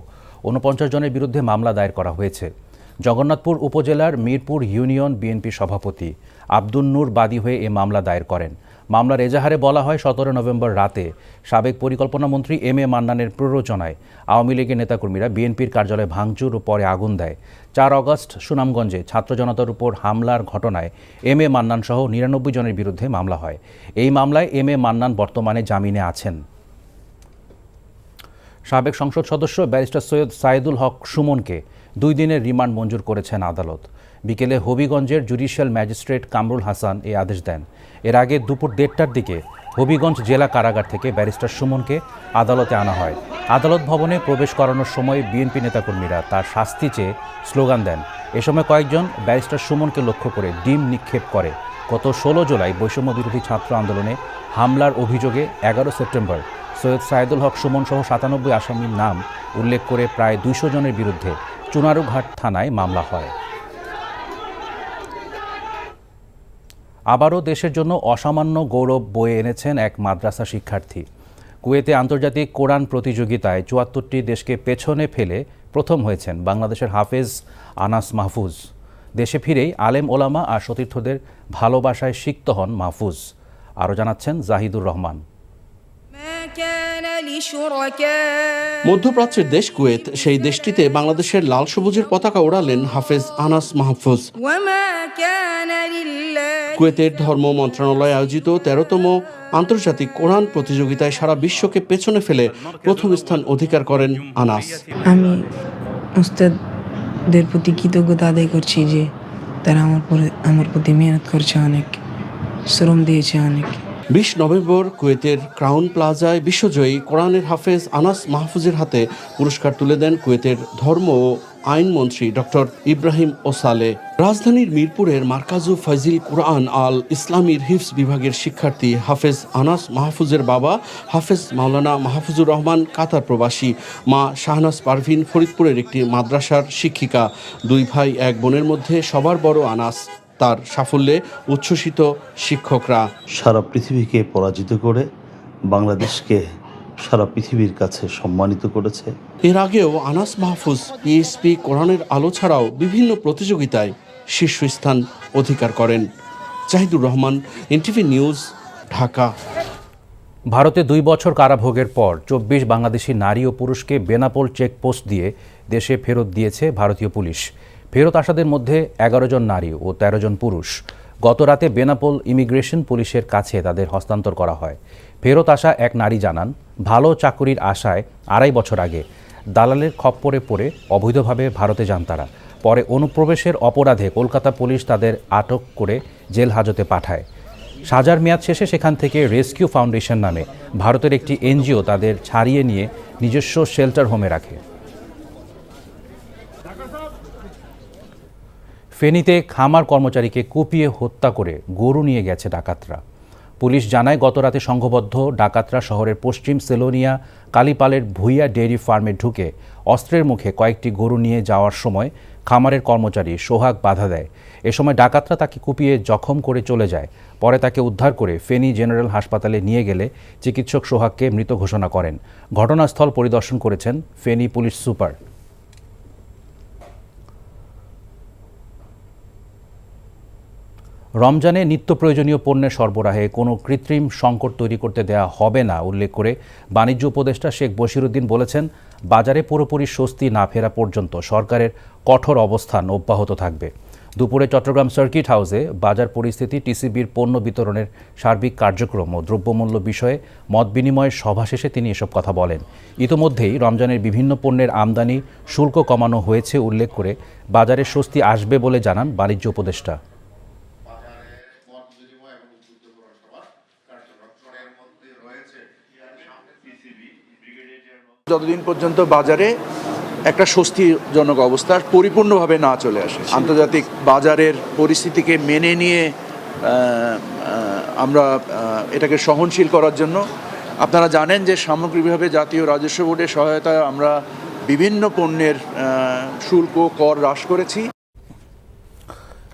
C: 49 জনের বিরুদ্ধে মামলা দায়ের করা হয়েছে। জগন্নাথপুর উপজেলার মিরপুর ইউনিয়ন বিএনপি সভাপতি আব্দুন নূর বাদী হয়ে এ মামলা দায়ের করেন। মামলার এজাহারে বলা হয় 17 নভেম্বর রাতে সাবেক পরিকল্পনামন্ত্রী MA মান্নানের প্ররোচনায় আওয়ামী লীগের নেতাকর্মীরা বিএনপির কার্যালয়ে ভাঙচুর ও পরে আগুন দেয়। 4 আগস্ট সুনামগঞ্জে ছাত্র জনতার উপর হামলার ঘটনায় MA মান্নান সহ 99 জনের বিরুদ্ধে মামলা হয়। এই মামলায় MA মান্নান বর্তমানে জামিনে আছেন। সাবেক সংসদ সদস্য ব্যারিস্টার সৈয়দ সাইদুল হক সুমনকে 2 দিনের রিমান্ড মঞ্জুর করেছেন আদালত। বিকেলে হবিগঞ্জের জুডিশিয়াল ম্যাজিস্ট্রেট কামরুল হাসান এই আদেশ দেন। এর আগে দুপুর 1:30টার দিকে হবিগঞ্জ জেলা কারাগার থেকে ব্যারিস্টার সুমনকে আদালতে আনা হয়। আদালত ভবনে প্রবেশ করানোর সময় বিএনপি নেতাকর্মীরা তার শাস্তি চেয়ে স্লোগান দেন। এ সময় কয়েকজন ব্যারিস্টার সুমনকে লক্ষ্য করে ডিম নিক্ষেপ করে। গত 16 জুলাই বৈষম্য বিরোধী ছাত্র আন্দোলনে হামলার অভিযোগে 11 সেপ্টেম্বর সৈয়দ সাইদুল হক সুমন সহ 97 আসামির নাম উল্লেখ করে প্রায় 200 জনের বিরুদ্ধে চুনারুঘাট থানায় মামলা হয়। আবারও দেশের জন্য অসামান্য গৌরব বয়ে এনেছেন এক মাদ্রাসা শিক্ষার্থী। কুয়েতে আন্তর্জাতিক কোরআন প্রতিযোগিতায় 74টি দেশকে পেছনে ফেলে প্রথম হয়েছেন বাংলাদেশের হাফেজ আনাস মাহফুজ। দেশে ফিরেই আলেম ওলামা আর সতীর্থদের ভালোবাসায় সিক্ত হন মাহফুজ। আরও জানাচ্ছেন জাহিদুর রহমান।
A: মধ্যপ্রাচ্যের দেশ কুয়েত, সেই দেশটিতে বাংলাদেশের লাল সবুজের পতাকা ওড়ালেন হাফেজ আনাস মাহফুজ। কুয়েতের ধর্ম মন্ত্রণালয় আয়োজিত 13তম আন্তর্জাতিক কোরআন প্রতিযোগিতায় সারা বিশ্বকে পেছনে ফেলে প্রথম স্থান অধিকার করেন আনাস।
B: আমি উস্তাদদের প্রতি কৃতজ্ঞতা আদায় করছি যে তারা আমার প্রতি মেহনত করছে, অনেক শ্রম দিয়েছে অনেক।
A: 20 নভেম্বর কুয়েতের ক্রাউন প্লাজায় বিশ্বজয়ী কোরআনের হাফেজ আনাস মাহফুজের হাতে পুরস্কার তুলে দেন কুয়েতের ধর্ম ও আইনমন্ত্রী ডক্টর ইব্রাহিম ওসালে। রাজধানীর মিরপুরের মার্কাজু ফাজিল কুরআন আল ইসলামীর হিফজ বিভাগের শিক্ষার্থী হাফেজ আনাস মাহফুজের বাবা হাফেজ মাওলানা মাহফুজুর রহমান কাতার প্রবাসী, মা শাহনাজ পারভিন ফরিদপুরের একটি মাদ্রাসার শিক্ষিকা। 2 ভাই 1 বোনের মধ্যে সবার বড় আনাস। তার সাফল্যে উচ্ছ্বসিত শিক্ষকরা।
W: সারা পৃথিবীকে পরাজিত করে বাংলাদেশকে সারা পৃথিবীর কাছে সম্মানিত করেছে।
A: এর আগেও আনাস মাহফুজ পিএসপি কোরআনের আলো ছাড়াও বিভিন্ন প্রতিযোগিতায় শীর্ষস্থান অধিকার করেন। Zahidur Rahman, NTV news, Dhaka.
C: ভারতে 2 বছর কারাভোগের পর 24 বাংলাদেশি নারী ও পুরুষকে বেনাপোল চেকপোস্ট দিয়ে দেশে ফেরত দিয়েছে ভারতীয় পুলিশ। ফেরত আসাদের মধ্যে 11 জন নারী ও 13 জন পুরুষ। গত রাতে বেনাপোল ইমিগ্রেশন পুলিশের কাছে তাদের হস্তান্তর করা হয়। ফেরত আসা এক নারী জানান, ভালো চাকুরির আশায় 2.5 বছর আগে দালালের খপ্পরে পড়ে অবৈধভাবে ভারতে যান তারা। পরে অনুপ্রবেশের অপরাধে কলকাতা পুলিশ তাদের আটক করে জেল হাজতে পাঠায়। সাজার মেয়াদ শেষে সেখান থেকে রেস্কিউ ফাউন্ডেশন নামে ভারতের একটি এনজিও তাদের ছাড়িয়ে নিয়ে নিজস্ব শেল্টার হোমে রাখে। ফেনীতে খামার কর্মচারীকে কুপিয়ে হত্যা করে গরু নিয়ে গেছে ডাকাতরা। পুলিশ জানায়, গতরাতে সংঘবদ্ধ ডাকাতরা শহরের পশ্চিম সেলোনিয়া কালীপালের ভুইয়া ডেইরি ফার্মে ঢুকে অস্ত্রের মুখে কয়েকটি গরু নিয়ে যাওয়ার সময় খামারের কর্মচারী সোহাগ বাধা দেয়। এ সময় ডাকাতরা তাকে কুপিয়ে জখম করে চলে যায়। পরে তাকে উদ্ধার করে ফেনী জেনারেল হাসপাতালে নিয়ে গেলে চিকিৎসক সোহাগকে মৃত ঘোষণা করেন। ঘটনাস্থল পরিদর্শন করেছেন ফেনী পুলিশ সুপার। রমজানে নিত্য প্রয়োজনীয় পণ্যের সরবরাহে কোনো কৃত্রিম সংকট তৈরি করতে দেওয়া হবে না উল্লেখ করে বাণিজ্য উপদেষ্টা শেখ বশিরউদ্দিন বলেছেন, বাজারে পুরোপুরি স্বস্তি না ফেরা পর্যন্ত সরকারের কঠোর অবস্থান অব্যাহত থাকবে। দুপুরে চট্টগ্রাম সার্কিট হাউসে বাজার পরিস্থিতি, টিসিবির পণ্য বিতরণের সার্বিক কার্যক্রম ও দ্রব্যমূল্য বিষয়ে মত বিনিময়ের সভা শেষে তিনি এসব কথা বলেন। ইতোমধ্যেই রমজানের বিভিন্ন পণ্যের আমদানি শুল্ক কমানো হয়েছে উল্লেখ করে বাজারে স্বস্তি আসবে বলে জানান বাণিজ্য উপদেষ্টা।
K: যতদিন পর্যন্ত বাজারে একটা স্বস্তিজনক অবস্থা পরিপূর্ণভাবে না চলে আসে, আন্তর্জাতিক বাজারের পরিস্থিতিকে মেনে নিয়ে আমরা এটাকে সহনশীল করার জন্য আপনারা জানেন যে সামগ্রিকভাবে জাতীয় রাজস্ব বোর্ডের সহায়তায় আমরা বিভিন্ন পণ্যের শুল্ক কর হ্রাস করেছি।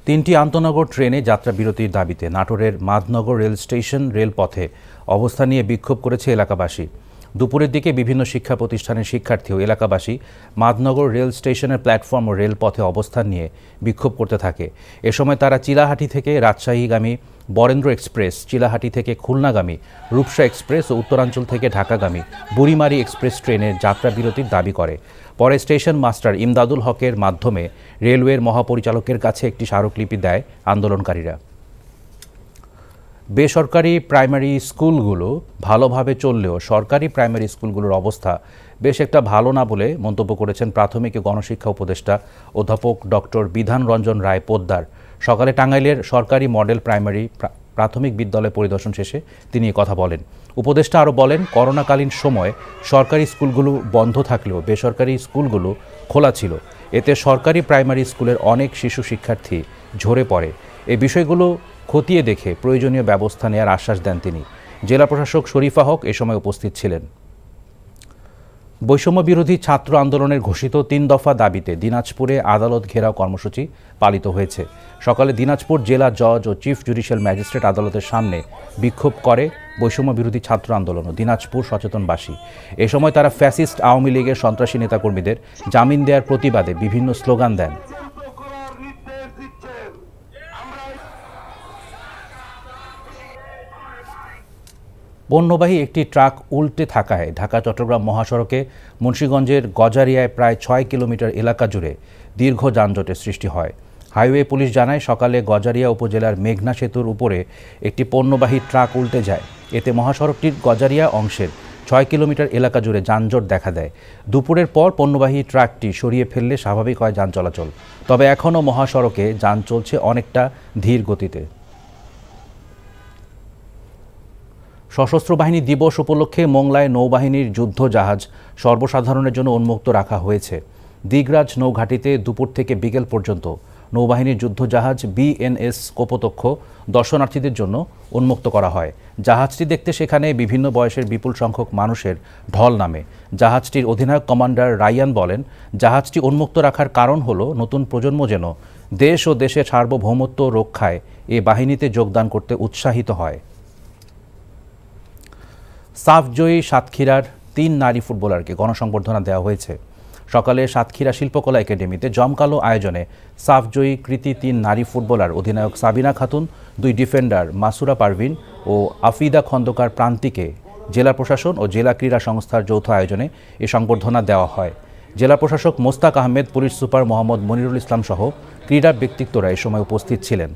C: 3টি আন্তনগর ট্রেনে যাত্রা বিরতির দাবিতে নাটোরের মাধনগর রেল স্টেশন রেলপথে অবস্থান নিয়ে বিক্ষোভ করেছে এলাকাবাসী। দুপুরের দিকে বিভিন্ন শিক্ষা প্রতিষ্ঠানের শিক্ষার্থী ও এলাকাবাসী মাধনগর রেল স্টেশনের প্ল্যাটফর্ম ও রেলপথে অবস্থান নিয়ে বিক্ষোভ করতে থাকে। এ সময় তারা চিলাহাটি থেকে রাজশাহীগামী বরেন্দ্র এক্সপ্রেস, চিলাহাটি থেকে খুলনাগামী রূপসা এক্সপ্রেস ও উত্তরাঞ্চল থেকে ঢাকাগামী বুড়িমারি এক্সপ্রেস ট্রেনের যাত্রা বিরতির দাবি করে। পরে স্টেশন মাস্টার ইমদাদুল হকের মাধ্যমে রেলওয়ের মহাপরিচালকের কাছে একটি স্মারকলিপি দেয় আন্দোলনকারীরা। বেসরকারি প্রাইমারি স্কুলগুলো ভালোভাবে চললেও সরকারি প্রাইমারি স্কুলগুলোর অবস্থা বেশ একটা ভালো না বলে মন্তব্য করেছেন প্রাথমিক ও গণশিক্ষা উপদেষ্টা অধ্যাপক ডক্টর বিধান রঞ্জন রায় পোদ্দার। সকালে টাঙ্গাইলের সরকারি মডেল প্রাইমারি প্রাথমিক বিদ্যালয় পরিদর্শন শেষে তিনি কথা বলেন। উপদেষ্টা আরও বলেন, করোনাকালীন সময় সরকারি স্কুলগুলো বন্ধ থাকলেও বেসরকারি স্কুলগুলো খোলা ছিল। এতে সরকারি প্রাইমারি স্কুলের অনেক শিশু শিক্ষার্থী ঝরে পড়ে। এই বিষয়গুলো খতিয়ে দেখে প্রয়োজনীয় ব্যবস্থা নেওয়ার আশ্বাস দেন তিনি। জেলা প্রশাসক শরীফা হক এ সময় উপস্থিত ছিলেন। বৈষম্য বিরোধী ছাত্র আন্দোলনের ঘোষিত 3 দফা দাবিতে দিনাজপুরে আদালত ঘেরাও কর্মসূচি পালিত হয়েছে। সকালে দিনাজপুর জেলা জজ ও চিফ জুডিশিয়াল ম্যাজিস্ট্রেট আদালতের সামনে বিক্ষোভ করে বৈষম্য বিরোধী ছাত্র আন্দোলন ও দিনাজপুর সচেতনবাসী। এ সময় তারা ফ্যাসিস্ট আওয়ামী লীগের সন্ত্রাসী নেতাকর্মীদের জামিন দেওয়ার প্রতিবাদে বিভিন্ন স্লোগান দেন। পণ্যবাহী একটি ট্রাক উল্টে থাকায় ঢাকা চট্টগ্রাম মহাসড়কে মুন্সিগঞ্জের গজারিয়ায় প্রায় 6 কিলোমিটার এলাকা জুড়ে দীর্ঘ যানজটের সৃষ্টি হয়। হাইওয়ে পুলিশ জানায়, সকালে গজারিয়া উপজেলার মেঘনা সেতুর উপরে একটি পণ্যবাহী ট্রাক উল্টে যায়। এতে মহাসড়কটির গজারিয়া অংশের 6 কিলোমিটার এলাকা জুড়ে যানজট দেখা দেয়। দুপুরের পর পণ্যবাহী ট্রাকটি সরিয়ে ফেললে স্বাভাবিক হয় যান চলাচল। তবে এখনও মহাসড়কে যান চলছে অনেকটা ধীর গতিতে। সশস্ত্র বাহিনী দিবস উপলক্ষে মোংলায় নৌবাহিনীর যুদ্ধ জাহাজ সর্বসাধারণের জন্য উন্মুক্ত রাখা হয়েছে। দিগরাজ নৌঘাটিতে দুপুর থেকে বিকেল পর্যন্ত নৌবাহিনীর যুদ্ধ জাহাজ বিএনএস কোপোতক্ষ দর্শনার্থীদের জন্য উন্মুক্ত করা হয়। জাহাজটি দেখতে সেখানে বিভিন্ন বয়সের বিপুল সংখ্যক মানুষের ঢল নামে। জাহাজটির অধিনায়ক কমান্ডার রায়ান বলেন, জাহাজটি উন্মুক্ত রাখার কারণ হল নতুন প্রজন্ম যেন দেশ ও দেশের সার্বভৌমত্ব রক্ষায় এ বাহিনীতে যোগদান করতে উৎসাহিত হয়। সাফজয়ী সাতক্ষীরার 3 নারী ফুটবলারকে গণসংবর্ধনা দেওয়া হয়েছে। সকালে সাতক্ষীরা শিল্পকলা একাডেমিতে জমকালো আয়োজনে সাফজয়ী কৃতি 3 নারী ফুটবলার অধিনায়ক সাবিনা খাতুন, 2 ডিফেন্ডার মাসুরা পারভিন ও আফিদা খন্দকার প্রান্তিকে জেলা প্রশাসন ও জেলা ক্রীড়া সংস্থার যৌথ আয়োজনে এ সংবর্ধনা দেওয়া হয়। জেলা প্রশাসক মোস্তাক আহমেদ, পুলিশ সুপার মোহাম্মদ মনিরুল ইসলাম সহ ক্রীড়া ব্যক্তিত্বরা এ সময় উপস্থিত ছিলেন।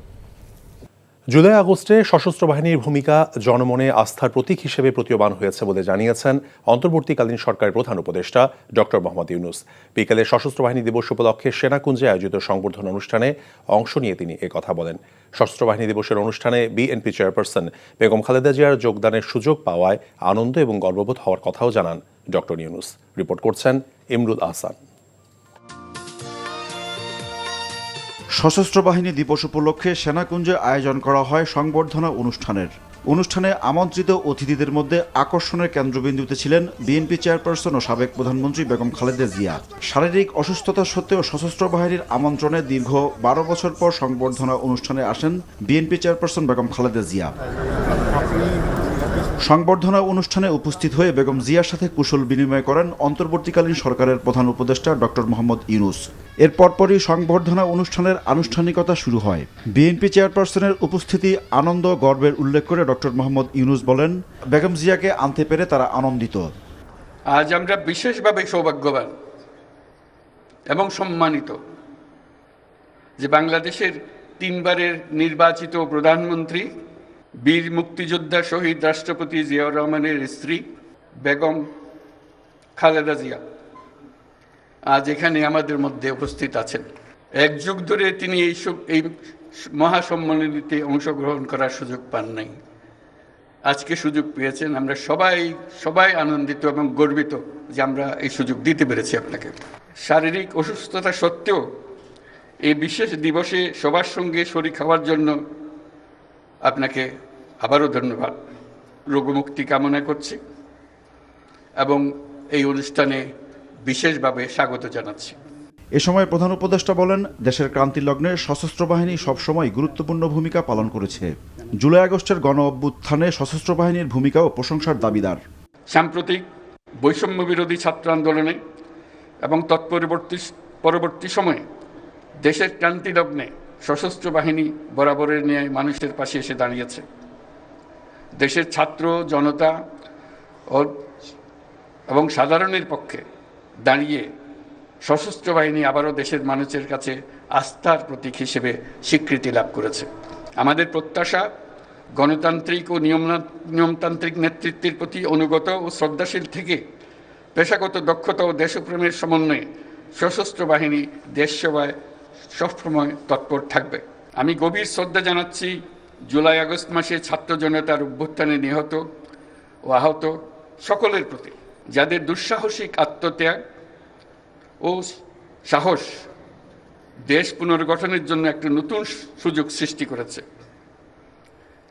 F: জুলাই আগস্টে সশস্ত্র বাহিনীর ভূমিকা জনমনে আস্থার প্রতীক হিসেবে প্রতীয়মান হয়েছে বলে জানিয়েছেন অন্তর্বর্তীকালীন সরকারের প্রধান উপদেষ্টা ডক্টর মোহাম্মদ ইউনূস। বিকেলে সশস্ত্র বাহিনী দিবস উপলক্ষে সেনাকুঞ্জে আয়োজিত সংবর্ধনা অনুষ্ঠানে অংশ নিয়ে তিনি কথা বলেন। সশস্ত্র বাহিনী দিবসের অনুষ্ঠানে বিএনপি চেয়ারপারসন বেগম খালেদা জিয়ার যোগদানের সুযোগ পাওয়ায় আনন্দ এবং গর্ববোধ হওয়ার কথাও জানান ডক্টর ইউনূস। রিপোর্ট করছেন ইমরুল আহসান।
J: সশস্ত্র বাহিনী দিবস উপলক্ষে সেনাকুঞ্জে আয়োজন করা হয় সংবর্ধনা অনুষ্ঠানে আমন্ত্রিত অতিথিদের মধ্যে আকর্ষণের কেন্দ্রবিন্দুতে ছিলেন বিএনপি চেয়ারপারসন ও সাবেক প্রধানমন্ত্রী বেগম খালেদা জিয়া। শারীরিক অসুস্থতা সত্ত্বেও সশস্ত্র বাহিনীর আমন্ত্রণে দীর্ঘ 12 বছর পর সংবর্ধনা অনুষ্ঠানে আসেন বিএনপি চেয়ারপারসন বেগম খালেদা জিয়া। সংবর্ধনা অনুষ্ঠানে উপস্থিত হয়ে বেগম জিয়ার সাথে কুশল বিনিময় করেন অন্তর্বর্তীকালীন সরকারের প্রধান উপদেষ্টা ডক্টর মোহাম্মদ ইউনূস। এর পরপরই সংবর্ধনা অনুষ্ঠানের আনুষ্ঠানিকতা শুরু হয়। বিএনপি চেয়ারপারসনের উপস্থিতি আনন্দ গর্বের উল্লেখ করে ডক্টর মোহাম্মদ ইউনূস বলেন, বেগম জিয়াকে আনতে পেরে তারা আনন্দিত।
I: আজ আমরা বিশেষভাবে সৌভাগ্যবান এবং সম্মানিত যে বাংলাদেশের 3 বারের নির্বাচিত প্রধানমন্ত্রী, বীর মুক্তিযোদ্ধা শহীদ রাষ্ট্রপতি জিয়াউর রহমানের স্ত্রী বেগম খালেদা জিয়া আজ এখানে আমাদের মধ্যে উপস্থিত আছেন। 1 যুগ ধরে তিনি এই মহাসম্মেলনীতে অংশগ্রহণ করার সুযোগ পান নাই, আজকে সুযোগ পেয়েছেন। আমরা সবাই আনন্দিত এবং গর্বিত যে আমরা এই সুযোগ দিতে পেরেছি আপনাকে। শারীরিক অসুস্থতা সত্ত্বেও এই বিশেষ দিবসে সবার সঙ্গে শরীক হওয়ার জন্য আপনাকে আবারও ধন্যবাদ, রোগমুক্তি কামনা করছি এবং এই অনুষ্ঠানে বিশেষভাবে স্বাগত জানাচ্ছি।
J: এ সময় প্রধান উপদেষ্টা বলেন, দেশের ক্রান্তি লগ্নে সশস্ত্র বাহিনী সবসময় গুরুত্বপূর্ণ ভূমিকা পালন করেছে। জুলাই আগস্টের গণ অভ্যুত্থানে সশস্ত্র বাহিনীর ভূমিকাও প্রশংসার দাবিদার।
I: সাম্প্রতিক বৈষম্য বিরোধী ছাত্র আন্দোলনে এবং পরবর্তী সময়ে দেশের ক্রান্তি লগ্নে সশস্ত্র বাহিনী বরাবরের ন্যায় মানুষের পাশে এসে দাঁড়িয়েছে। দেশের ছাত্র জনতা এবং সাধারণের পক্ষে দাঁড়িয়ে সশস্ত্র বাহিনী আবারও দেশের মানুষের কাছে আস্থার প্রতীক হিসেবে স্বীকৃতি লাভ করেছে। আমাদের প্রত্যাশা, গণতান্ত্রিক ও নিয়মতান্ত্রিক নেতৃত্বের প্রতি অনুগত ও শ্রদ্ধাশীল থেকে পেশাগত দক্ষতা ও দেশপ্রেমের সমন্বয়ে সশস্ত্র বাহিনী দেশ সেবায় সবসময় তৎপর থাকবে। আমি গভীর শ্রদ্ধা জানাচ্ছি জুলাই আগস্ট মাসে ছাত্র জনতার অভ্যুত্থানে নিহত ও আহত সকলের প্রতি, যাদের দুঃসাহসিক আত্মত্যাগ ও সাহস দেশ পুনর্গঠনের জন্য একটা নতুন সুযোগ সৃষ্টি করেছে।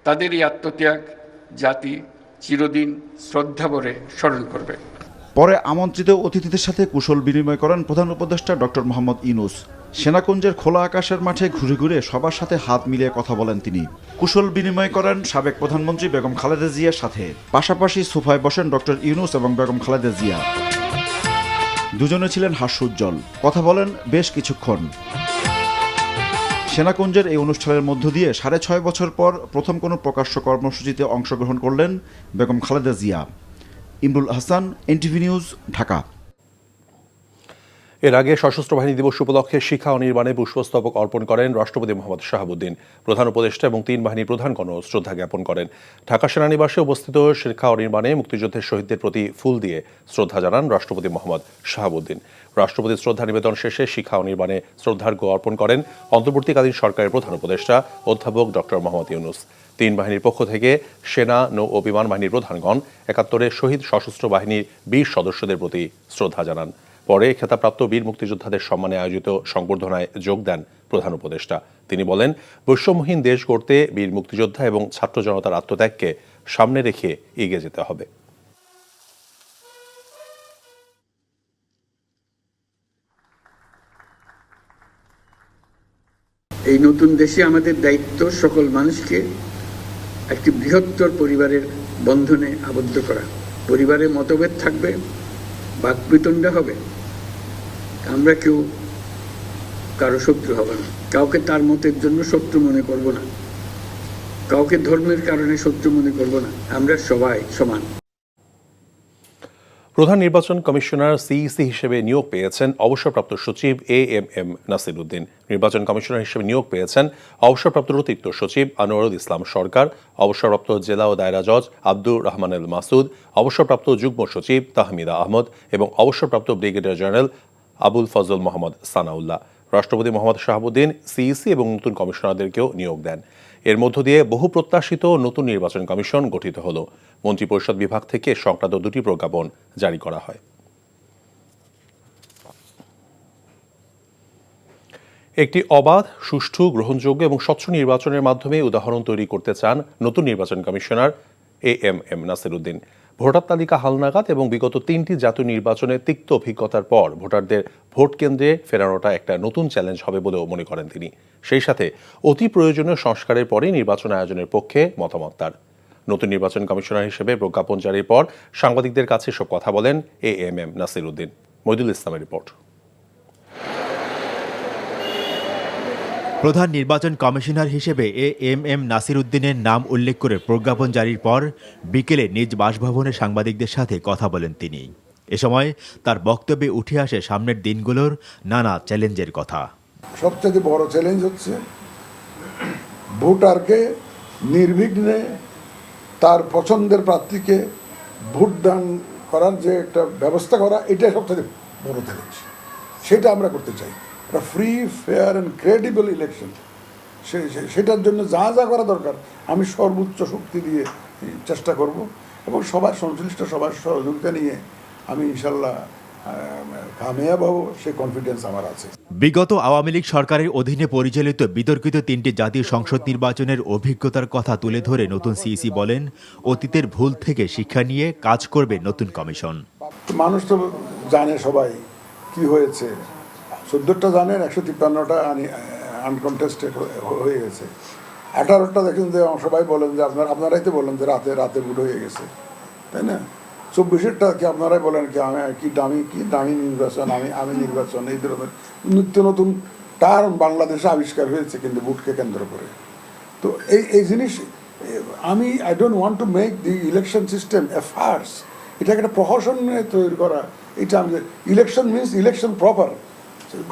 I: তাদের এই আত্মত্যাগ জাতি চিরদিন শ্রদ্ধাভরে স্মরণ করবে।
J: পরে আমন্ত্রিত অতিথিদের সাথে কুশল বিনিময় করেন প্রধান উপদেষ্টা ডক্টর মোহাম্মদ ইউনূস। সেনাকুঞ্জের খোলা আকাশের মাঠে ঘুরে ঘুরে সবার সাথে হাত মিলিয়ে কথা বলেন তিনি। কুশল বিনিময় করেন সাবেক প্রধানমন্ত্রী বেগম খালেদা জিয়ার সাথে। পাশাপাশি সোফায় বসেন ডক্টর ইউনূস এবং বেগম খালেদা জিয়া। দুজনে ছিলেন হাস্যোজ্জ্বল, কথা বলেন বেশ কিছুক্ষণ। সেনাকুঞ্জের এই অনুষ্ঠানের মধ্য দিয়ে 6.5 বছর পর প্রথম কোনো প্রকাশ্য কর্মসূচিতে অংশগ্রহণ করলেন বেগম খালেদা জিয়া। Imrul Ahsan, NTV news, Dhaka.
F: এর আগে সশস্ত্র বাহিনী দিবস উপলক্ষে শিখা অনির্বাণে পুষ্পস্তবক অর্পণ করেন রাষ্ট্রপতি মোহাম্মদ শাহাবুদ্দিন। প্রধান উপদেষ্টা এবং 3 বাহিনীর প্রধানগণও শ্রদ্ধা জ্ঞাপন করেন। ঢাকা সেনানিবাসে উপস্থিত শিখা অনির্বাণে মুক্তিযুদ্ধের শহীদদের প্রতি ফুল দিয়ে শ্রদ্ধা জানান রাষ্ট্রপতি মোহাম্মদ শাহাবুদ্দিন। রাষ্ট্রপতির শ্রদ্ধা নিবেদন শেষে শিখা অনির্বাণে শ্রদ্ধার্ঘ্য অর্পণ করেন অন্তর্বর্তীকালীন সরকারের প্রধান উপদেষ্টা অধ্যাপক ডক্টর মোহাম্মদ ইউনূস। 3 বাহিনীর পক্ষ থেকে সেনা, নৌ ও বিমান বাহিনীর প্রধানগণ ৭১ শহীদ সশস্ত্র বাহিনীর 20 সদস্যদের প্রতি শ্রদ্ধা জানান। পরে খেতাবপ্রাপ্ত বীর মুক্তিযোদ্ধাদের সম্মানে আয়োজিত সংবর্ধনায় যোগ দেন প্রধান উপদেষ্টা। তিনি বলেন, বৈষম্যহীন দেশ গড়তে বীর মুক্তিযোদ্ধা এবং ছাত্র জনতার আত্মত্যাগকে সামনে রেখে এগিয়ে যেতে হবে।
L: এই নতুন দেশে আমাদের দায়িত্ব সকল মানুষকে একটি বৃহত্তর পরিবারের বন্ধনে আবদ্ধ করা। পরিবারে মতভেদ থাকবে, বাকবিতণ্ডা হবে, আমরা কেউ কারো শত্রু হব না, কাউকে তার মতের জন্য শত্রু মনে করব না, কাউকে ধর্মের কারণে শত্রু মনে করব না, আমরা সবাই সমান।
F: প্রধান নির্বাচন কমিশনার সিইসি হিসেবে নিয়োগ পেয়েছেন অবসরপ্রাপ্ত সচিব AMM নাসির উদ্দিন। নির্বাচন কমিশনার হিসেবে নিয়োগ পেয়েছেন অবসরপ্রাপ্ত অতিরিক্ত সচিব আনোয়ারুল ইসলাম সরকার, অবসরপ্রাপ্ত জেলা ও দায়রা জজ আব্দুর রহমানুল মাসুদ, অবসরপ্রাপ্ত যুগ্ম সচিব তাহমিদা আহমদ এবং অবসরপ্রাপ্ত ব্রিগেডিয়ার জেনারেল আবুল ফজল মোহাম্মদ সানাউল্লাহ। রাষ্ট্রপতি মোহাম্মদ শাহাবুদ্দিন সিইসি এবং নতুন কমিশনারদেরকেও নিয়োগ দেন। এর মধ্য দিয়ে বহু প্রত্যাশিত নতুন নির্বাচন কমিশন গঠিত হল। মন্ত্রিপরিষদ বিভাগ থেকে সংক্রান্ত 2টি প্রজ্ঞাপন জারি করা হয়। একটি অবাধ, সুষ্ঠু, গ্রহণযোগ্য এবং স্বচ্ছ নির্বাচনের মাধ্যমে উদাহরণ তৈরি করতে চান নতুন নির্বাচন commissioner AMM Nasir Uddin. Voter তালিকা হালনাগাদ এবং বিগত 3টি জাতীয় নির্বাচনে তিক্ত অভিজ্ঞতার পর ভোটারদের ভোট কেন্দ্রে ফেরানোটা একটা নতুন চ্যালেঞ্জ হবে বলেও মনে করেন তিনি। সেই সাথে অতি প্রয়োজনীয় সংস্কারের পরে নির্বাচন আয়োজনের পক্ষে মতামত তার। নতুন নির্বাচন কমিশনার হিসেবে প্রজ্ঞাপন জারির পর সাংবাদিকদের কাছে সব কথা বলেন AMM নাসির উদ্দিন। মইদুল ইসলামের রিপোর্ট।
M: প্রধান নির্বাচন কমিশনার হিসেবে AMM নাসির উদ্দিনের নাম উল্লেখ করে প্রজ্ঞাপন জারির পর বিকেলে নিজ বাসভবনে সাংবাদিকদের সাথে কথা বলেন তিনি। এ সময় তার বক্তব্যে উঠে আসে সামনের দিনগুলোর নানা চ্যালেঞ্জের কথা।
P: সবচেয়ে বড় চ্যালেঞ্জ হচ্ছে ভোটারকে নির্বিঘ্নে তার পছন্দের প্রার্থীকে ভোটদান করার যে একটা ব্যবস্থা করা, এটাই সবচেয়ে বড় চ্যালেঞ্জ। সেটা আমরা করতে চাই, একটা free, fair and credible election. সেটার জন্য যা যা করা দরকার আমি সর্বোচ্চ শক্তি দিয়ে চেষ্টা করব এবং সবার সংশ্লিষ্ট সবার সহযোগিতা নিয়ে আমি ইনশাল্লাহ কামিয়াব হব, সে কনফিডেন্স আমার আছে।
M: বিগত আওয়ামী লীগ সরকারের অধীনে পরিচালিত বিতর্কিত 3টি জাতীয় সংসদ নির্বাচনের অভিজ্ঞতার কথা তুলে ধরে নতুন সিইসি বলেন, অতীতের ভুল থেকে শিক্ষা নিয়ে কাজ করবে নতুন কমিশন।
P: মানুষ তো জানে সবাই কি হয়েছে, 14টা জানেন, 153টা আনকনটেস্টেড হয়ে গেছে। 18টা দেখেন যে সবাই বলেন যে আপনারাই তো বলেন যে রাতে ভোট হয়ে গেছে, তাই না? 24টা কি আপনারাই বলেন কি দামি নির্বাচন, আমি নির্বাচন, এই ধরনের নিত্য নতুন টার্ম বাংলাদেশে আবিষ্কার হয়েছে কিন্তু ভোটকে কেন্দ্র করে। তো এই জিনিস I don't want to make the election system a farce. এটাকে একটা প্রহসন নিয়ে তৈরি করা, এটা আমি ইলেকশন মিনস ইলেকশন প্রপার,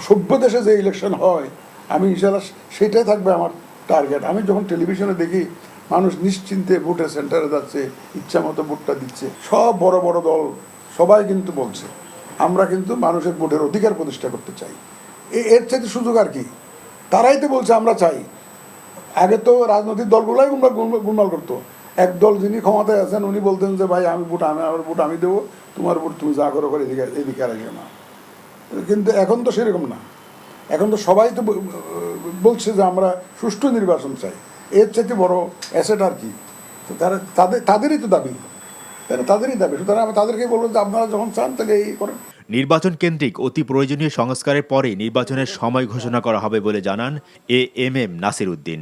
P: সভ্য দেশে যে ইলেকশন হয় আমি ইনশাল্লাহ সেটাই থাকবে আমার টার্গেট। আমি যখন টেলিভিশনে দেখি মানুষ নিশ্চিন্তে ভোটের সেন্টারে যাচ্ছে, ইচ্ছা মতো ভোটটা দিচ্ছে, সব বড় বড় দল সবাই কিন্তু বলছে আমরা কিন্তু মানুষের ভোটের অধিকার প্রতিষ্ঠা করতে চাই। এর চাইতে সুযোগ আর কি? তারাই তো বলছে আমরা চাই। আগে তো রাজনৈতিক দলগুলাই গুণমাল করতো। এক দল যিনি ক্ষমতায় আছেন উনি বলতেন যে ভাই আমার ভোট আমি দেবো, তোমার ভোট তুমি যা করো করে এদিকে আর আসবে না। কিন্তু এখন তো সেরকম না, এখন তো সবাই তো বলছে যে আমরা সুষ্ঠু নির্বাচন চাই। এর চাইতে বড় অ্যাসেট আর কি? তাদেরই তো দাবি, তাদেরই দাবি। সুতরাং আমি তাদেরকে বলবো যে আপনারা যখন চান তাহলে এই করেন।
M: নির্বাচন কেন্দ্রিক অতি প্রয়োজনীয় সংস্কারের পরে নির্বাচনের সময় ঘোষণা করা হবে বলে জানান AMM নাসির উদ্দিন।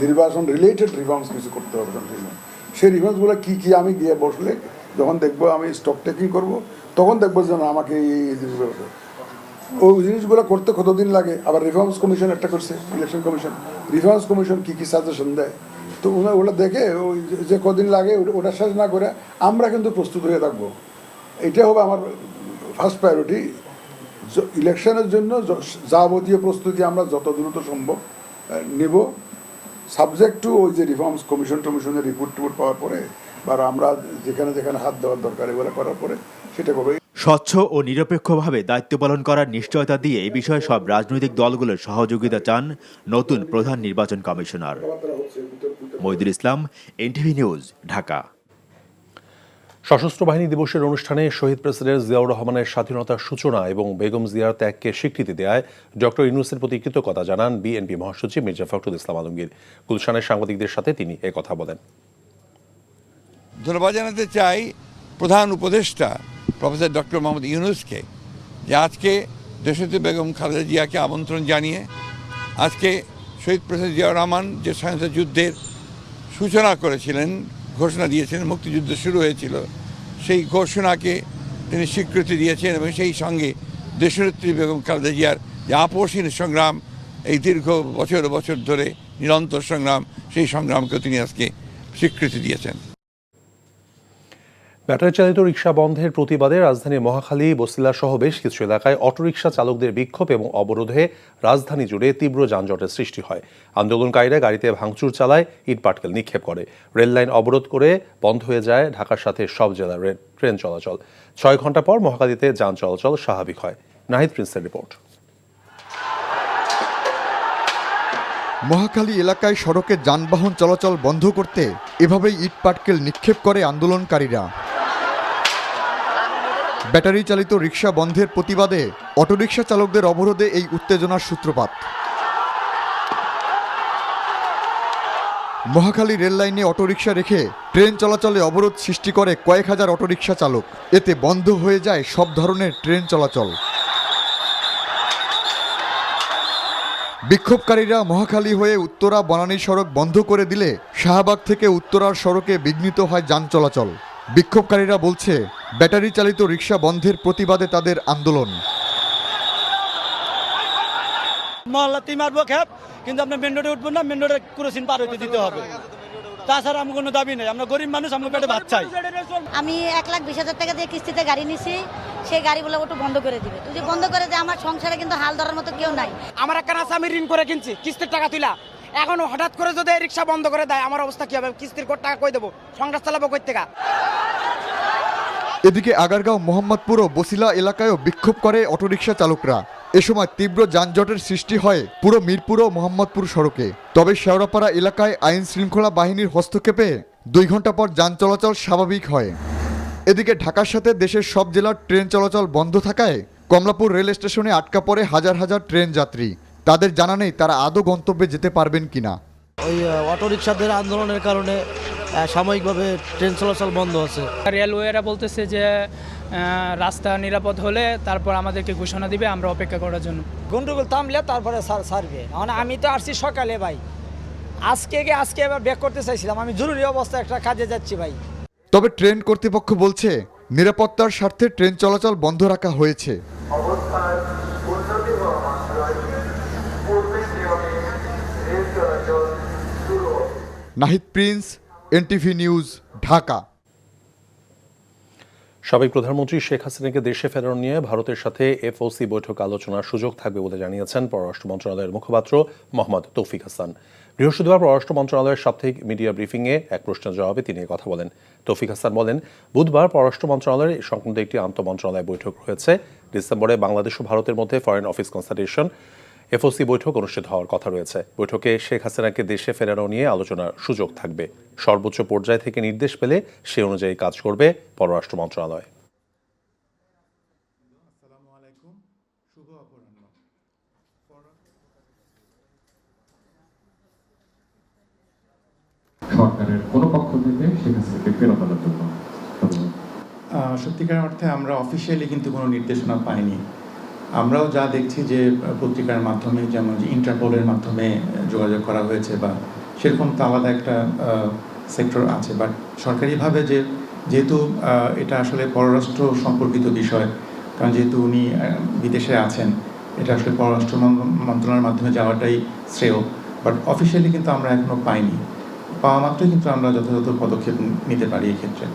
P: নির্বাচন রিলেটেড রিফর্মস কিছু করতে হবে, সেই রিফর্মসগুলো কি আমি গিয়ে বসলে যখন দেখবো আমি স্টক টেকিং করবো, তখন দেখবো যে আমাকে এই জিনিসগুলো ওই জিনিসগুলো করতে কতদিন লাগে। আবার রিফর্মস কমিশন একটা করছে, ইলেকশন কমিশন, রিফর্মস কমিশন কি সাজেশন দেয়, তো ওটা দেখে ওই যে কদিন লাগে ওটা শেষ না করে আমরা কিন্তু প্রস্তুত হয়ে থাকবো। এটা হবে আমার ফার্স্ট প্রায়োরিটি, ইলেকশনের জন্য যাবতীয় প্রস্তুতি আমরা যত দ্রুত সম্ভব নেব, সাবজেক্ট টু ওই যে রিফর্মস কমিশনের রিপোর্ট পাওয়ার পরে, বা আমরা যেখানে যেখানে হাত দেওয়ার দরকার এগুলো করার পরে সেটা করবে।
M: স্বচ্ছ ও নিরপেক্ষভাবে দায়িত্ব পালন করার নিশ্চয়তা দিয়ে এই বিষয়ে সব রাজনৈতিক দলগুলোর সহযোগিতা চান নতুন প্রধান নির্বাচন কমিশনার। মইদুল ইসলাম, এনটিভি নিউজ, ঢাকা।
F: সশস্ত্র বাহিনী দিবসের অনুষ্ঠানে শহীদ প্রেসিডেন্ট জিয়াউর রহমানের স্বাধীনতার সূচনা এবং বেগম জিয়ার ত্যাগকে স্বীকৃতি দেয়ায় ডক্টর ইউনূসের প্রতি কৃতজ্ঞতা জানান বিএনপি মহাসচিব মির্জা ফখরুল ইসলাম আলমগীর। গুলশানের সাংবাদিকদের সাথে তিনি কথা বলেন।
R: ধন্যবাদ জানাতে চাই প্রধান উপদেষ্টা প্রফেসর ডক্টর মোহাম্মদ ইউনূসকে, যে আজকে দেশনেত্রী বেগম খালেদা জিয়াকে আমন্ত্রণ জানিয়ে আজকে শহীদ প্রেসিডেন্ট জিয়াউর রহমান যে স্বাধীনতা যুদ্ধের সূচনা করেছিলেন, ঘোষণা দিয়েছিলেন, মুক্তিযুদ্ধ শুরু হয়েছিল, সেই ঘোষণাকে তিনি স্বীকৃতি দিয়েছেন এবং সেই সঙ্গে দেশনেত্রী বেগম খালেদা জিয়ার যে আপোষহীন সংগ্রাম, এই দীর্ঘ বছর বছর ধরে নিরন্তর সংগ্রাম, সেই সংগ্রামকেও তিনি আজকে স্বীকৃতি দিয়েছেন।
F: ব্যাটারি চালিত রিকশা বন্ধের প্রতিবাদে রাজধানীর মহাখালী, বছিলা সহ বেশ কিছু এলাকায় অটোরিকশা চালকদের বিক্ষোভ এবং অবরোধে রাজধানী জুড়ে তীব্র যানজটের সৃষ্টি হয়। আন্দোলনকারীরা গাড়িতে ভাঙচুর চালায়, ইটপাটকেল নিক্ষেপ করে। রেল লাইন অবরোধ করে বন্ধ হয়ে যায় ঢাকার সাথে সব জেলার ট্রেন চলাচল। 6 ঘন্টা পর মহাখালীতে যান চলাচল স্বাভাবিক হয়। নাহিদ প্রিন্সের রিপোর্ট।
O: মহাখালী এলাকায় সড়কে যানবাহন চলাচল বন্ধ করতে এভাবেই ইটপাটকেল নিক্ষেপ করে আন্দোলনকারীরা। ব্যাটারি চালিত রিকশা বন্ধের প্রতিবাদে অটোরিকশা চালকদের অবরোধে এই উত্তেজনার সূত্রপাত। মহাখালী রেল লাইনে অটোরিকশা রেখে ট্রেন চলাচলে অবরোধ সৃষ্টি করে কয়েক হাজার অটোরিকশা চালক। এতে বন্ধ হয়ে যায় সব ধরনের ট্রেন চলাচল। বিক্ষোভকারীরা মহাখালী হয়ে উত্তরা বনানী সড়ক বন্ধ করে দিলে শাহবাগ থেকে উত্তরার সড়কে বিঘ্নিত হয় যান চলাচল। বিক্ষোভকারীরা বলছে, ব্যাটারি চালিত রিকশা বন্ধের প্রতিবাদে তাদের আন্দোলন।
N: মহল্লাতেই মারবো খ্যাপ, কিন্তু আপনার মেন রোডে উঠবো না, মেন রোডে ক্রসিং পার হইতে দিতে হবে। তাছাড়া আমার কোনো দাবি নেই, আমরা গরিব মানুষ, আমরা পেটে ভাত চাই।
H: আমি 1,20,000 টাকা দিয়ে কিস্তিতে গাড়ি নিছি, সেই গাড়িগুলো একটু বন্ধ করে দিবে। তুই যে বন্ধ করে দেয়, আমার সংসারে কিন্তু হাল ধরার মতো কেউ নাই।
G: আমার একটা আছে, আমি ঋণ করে কিনছি কিস্তির টাকা তুলা, এখন হঠাৎ করে যদি রিক্সা বন্ধ করে দেয়, আমার অবস্থা কি হবে? কিস্তির কোট টাকা কই দেবো? সংসার চালাবো কই থেকে?
O: এদিকে আগারগাঁও, মোহাম্মদপুর ও বছিলা এলাকায়ও বিক্ষোভ করে অটোরিকশা চালকরা। এ সময় তীব্র যানজটের সৃষ্টি হয় পুরো মিরপুর ও মোহাম্মদপুর সড়কে। তবে শেওড়াপাড়া এলাকায় আইন শৃঙ্খলা বাহিনীর হস্তক্ষেপে 2 ঘন্টা পর যান চলাচল স্বাভাবিক হয়। এদিকে ঢাকার সাথে দেশের সব জেলার ট্রেন চলাচল বন্ধ থাকায় কমলাপুর রেল স্টেশনে আটকা পড়ে হাজার হাজার ট্রেন যাত্রী। তাদের জানা নেই তারা আদৌ গন্তব্যে যেতে পারবেন কিনা।
N: ওই অটোরিকশাদের আন্দোলনের কারণে সাময়িকভাবে ট্রেন চলাচল বন্ধ আছে।
X: রেলওয়েরা বলতেছে যে রাস্তা নিরাপদ হলে তারপর আমাদেরকে ঘোষণা দিবে, আমরা অপেক্ষা করার জন্য।
G: গন্ডগোল থামলে তারপরে ছাড়বে। মানে আমি তো আসছি সকালে ভাই, আজকে এবার ব্যাক করতে চাইছিলাম, আমি জরুরি অবস্থায় একটা কাজে যাচ্ছি ভাই।
O: তবে ট্রেন কর্তৃপক্ষ বলছে নিরাপত্তার স্বার্থে ট্রেন চলাচল বন্ধ রাখা হয়েছে। Nahid Prince, NTV news, Dhaka.
F: সাবেক প্রধানমন্ত্রী শেখ হাসিনাকে দেশে ফেরানো নিয়ে ভারতের সাথে এফওসি বৈঠক আলোচনার সুযোগ থাকবে বলে জানিয়েছেন পররাষ্ট্র মন্ত্রণালয়ের মুখপাত্র মোহাম্মদ তৌফিক হাসান। বৃহস্পতিবার পররাষ্ট্র মন্ত্রণালয়ের সাপ্তাহিক মিডিয়া ব্রিফিংয়ে এক প্রশ্নের জবাবে তিনি কথা বলেন। তৌফিক হাসান বলেন, বুধবার পররাষ্ট্র মন্ত্রণালয়ের সংক্রান্ত একটি আন্তঃমন্ত্রণালয় বৈঠক হয়েছে। ডিসেম্বরে বাংলাদেশ ও ভারতের মধ্যে ফরেন অফিস কনসালটেশন এফওসি বৈঠক অনুষ্ঠিত হওয়ার কথা রয়েছে। বৈঠকে শেখ হাসিনাকে দেশে ফেরানো নিয়ে আলোচনার সুযোগ থাকবে। সর্বোচ্চ পর্যায় থেকে নির্দেশ পেলে সে অনুযায়ী কাজ করবে পররাষ্ট্র মন্ত্রণালয়।
S: সরকারের কোন পক্ষ থেকে শেখ হাসিনাকে ফেরত আনার জন্য
T: সত্যিকার অর্থে আমরা অফিসিয়ালি কিন্তু কোনো নির্দেশনা পাইনি। আমরাও যা দেখছি যে পত্রিকার মাধ্যমে, যেমন যে ইন্টারপোলের মাধ্যমে যোগাযোগ করা হয়েছে, বা সেরকম তো আলাদা একটা সেক্টর আছে, বাট সরকারিভাবে যেহেতু এটা আসলে পররাষ্ট্র সম্পর্কিত বিষয়, কারণ যেহেতু উনি বিদেশে আছেন, এটা আসলে পররাষ্ট্র মন্ত্রণালয়ের মাধ্যমে যাওয়াটাই শ্রেয়। বাট অফিসিয়ালি কিন্তু আমরা এখনো পাইনি। পাওয়া মাত্রই কিন্তু আমরা যথাযথ পদক্ষেপ নিতে পারি এক্ষেত্রে।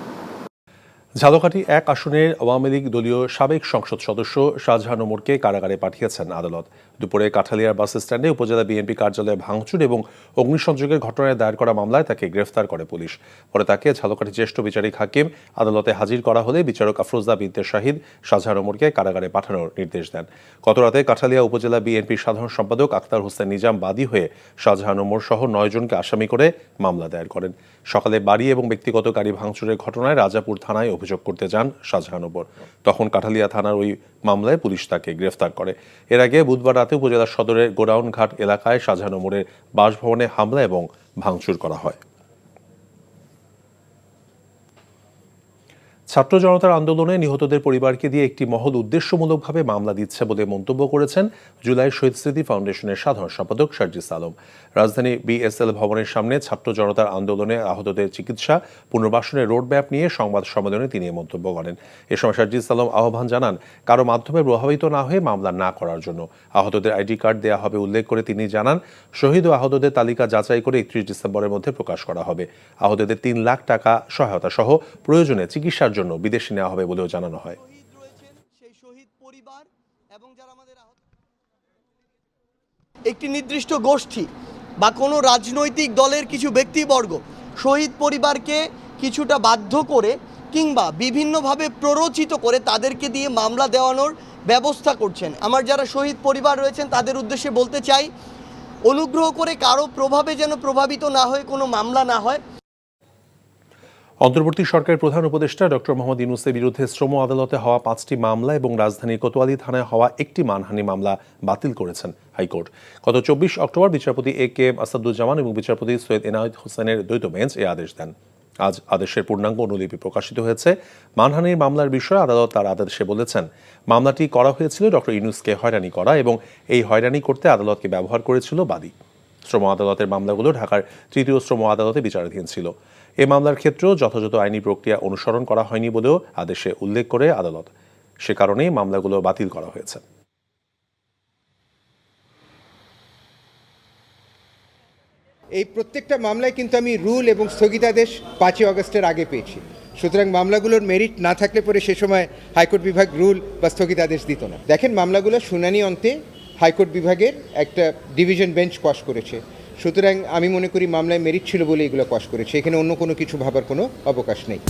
F: ঝালকাঠি 1 আসনের আওয়ামী লীগ দলীয় সাবেক সংসদ সদস্য শাহজাহান ওমরকে কারাগারে পাঠিয়েছেন আদালত। দুপুরে কাঠালিয়ার বাস স্ট্যান্ডে উপজেলা বিএনপি কার্যালয়ে ভাঙচুর এবং অগ্নিসংযোগের ঘটনায় দায়ের করা মামলায় তাকে গ্রেফতার করে পুলিশ। পরে তাকে ঝালকাঠি জ্যেষ্ঠ বিচারিক হাকিম আদালতে হাজির করা হলে বিচারক আফরোজা বিনতে শাহিদ শাহজাহান ওমরকে কারাগারে পাঠানোর নির্দেশ দেন। গতরাতে কাঠালিয়া উপজেলা বিএনপির সাধারণ সম্পাদক আক্তার হোসেন নিজাম বাদী হয়ে শাহজাহান ওমর সহ 9 জনকে আসামি করে মামলা দায়ের করেন। সকালে বাড়ি এবং ব্যক্তিগত গাড়ি ভাঙচুরের ঘটনায় রাজাপুর থানায় অভিযোগ করতে যান শাহজাহান ওমর। তখন কাঠালিয়া থানার ওই মামলায় পুলিশ তাকে গ্রেফতার করে। এর আগে বুধবার রাতে উপজেলা সদরের গোডাউন ঘাট এলাকায় শাহজাহান ওমরের বাসভবনে হামলা এবং ভাঙচুর করা হয়। ছাত্র জনতার আন্দোলনে নিহতদের পরিবারকে দিয়ে একটি মহল উদ্দেশ্যমূলকভাবে মামলা দিচ্ছে বলে মন্তব্য করেছেন জুলাই শহীদ স্মৃতি ফাউন্ডেশনের সাধারণ সম্পাদক সার্জিস আলম। রাজধানী বিএসএল ভবনের সামনে ছাত্র জনতার আন্দোলনে আহতদের চিকিৎসা পুনর্বাসনের রোডম্যাপ নিয়ে সংবাদ সম্মেলনে তিনি মন্তব্য করেন। এ সময় সার্জিস আলম আহ্বান জানান কারো মাধ্যমে প্রভাবিত না হয়ে মামলা না করার জন্য। আহতদের আইডি কার্ড দেওয়া হবে উল্লেখ করে তিনি জানান শহীদ ও আহতদের তালিকা যাচাই করে 31 ডিসেম্বরের মধ্যে প্রকাশ করা হবে। আহতদের 3 লাখ টাকা সহায়তা সহ প্রয়োজনে চিকিৎসার জন্য বিদেশে নেওয়া হবে বলেও জানানো হয়।
E: একটি নির্দিষ্ট গোষ্ঠী বা কোনো রাজনৈতিক দলের কিছু ব্যক্তিবর্গ শহীদ পরিবারকে কিছুটা বাধ্য করে কিংবা বিভিন্নভাবে প্ররোচিত করে তাদেরকে দিয়ে মামলা দেওয়ানোর ব্যবস্থা করছেন। আমার যারা শহীদ পরিবার রয়েছেন তাদের উদ্দেশ্যে বলতে চাই, অনুগ্রহ করে কারো প্রভাবে যেন প্রভাবিত না হয়ে কোনো মামলা না হয়।
F: অন্তর্বর্তী সরকারের প্রধান উপদেষ্টা ডক্টর মোহাম্মদ ইউনূসের বিরুদ্ধে শ্রম আদালতে হওয়া 5টি মামলা এবং রাজধানীর কোতোয়ালি থানায় হওয়া একটি মানহানি মামলা বাতিল করেছেন হাইকোর্ট। গত 24 অক্টোবর বিচারপতি AK আসাদুজ্জামান এবং বিচারপতি সৈয়দ এনায়েত হোসেনের দ্বৈত বেঞ্চ এই আদেশ দেন। আজ আদেশের পূর্ণাঙ্গ অনুলিপি প্রকাশিত হয়েছে। মানহানির মামলার বিষয়ে আদালত তার আদেশে বলেছেন মামলাটি করা হয়েছিল ডক্টর ইউনূসকে হয়রানি করা এবং এই হয়রানি করতে আদালতকে ব্যবহার করেছিল বাদী। শ্রম আদালতের মামলাগুলো ঢাকার 3য় শ্রম আদালতে বিচারাধীন ছিল। এই মামলার ক্ষেত্রেও যথাযথ আইনি প্রক্রিয়া অনুসরণ করা হয়নি বলেও আদেশে উল্লেখ করে আদালত সে কারণেই মামলাগুলো বাতিল করা হয়েছে।
Q: এই প্রত্যেকটা মামলায় কিন্তু আমি রুল এবং স্থগিতাদেশ 5 আগস্টের আগে পেয়েছি। সুতরাং মামলাগুলোর মেরিট না থাকলে পরে সে সময় হাইকোর্ট বিভাগ রুল বা স্থগিতাদেশ দিত না। দেখেন, মামলাগুলো শুনানি অন্তে হাইকোর্ট বিভাগের একটা ডিভিশন বেঞ্চ পাশ করেছে। সুতরাং আমি মনে করি মামলায় মেরিট ছিল বলে এগুলো পাশ করেছে। এখানে অন্য কোনো কিছু ভাবার কোনো অবকাশ নেই।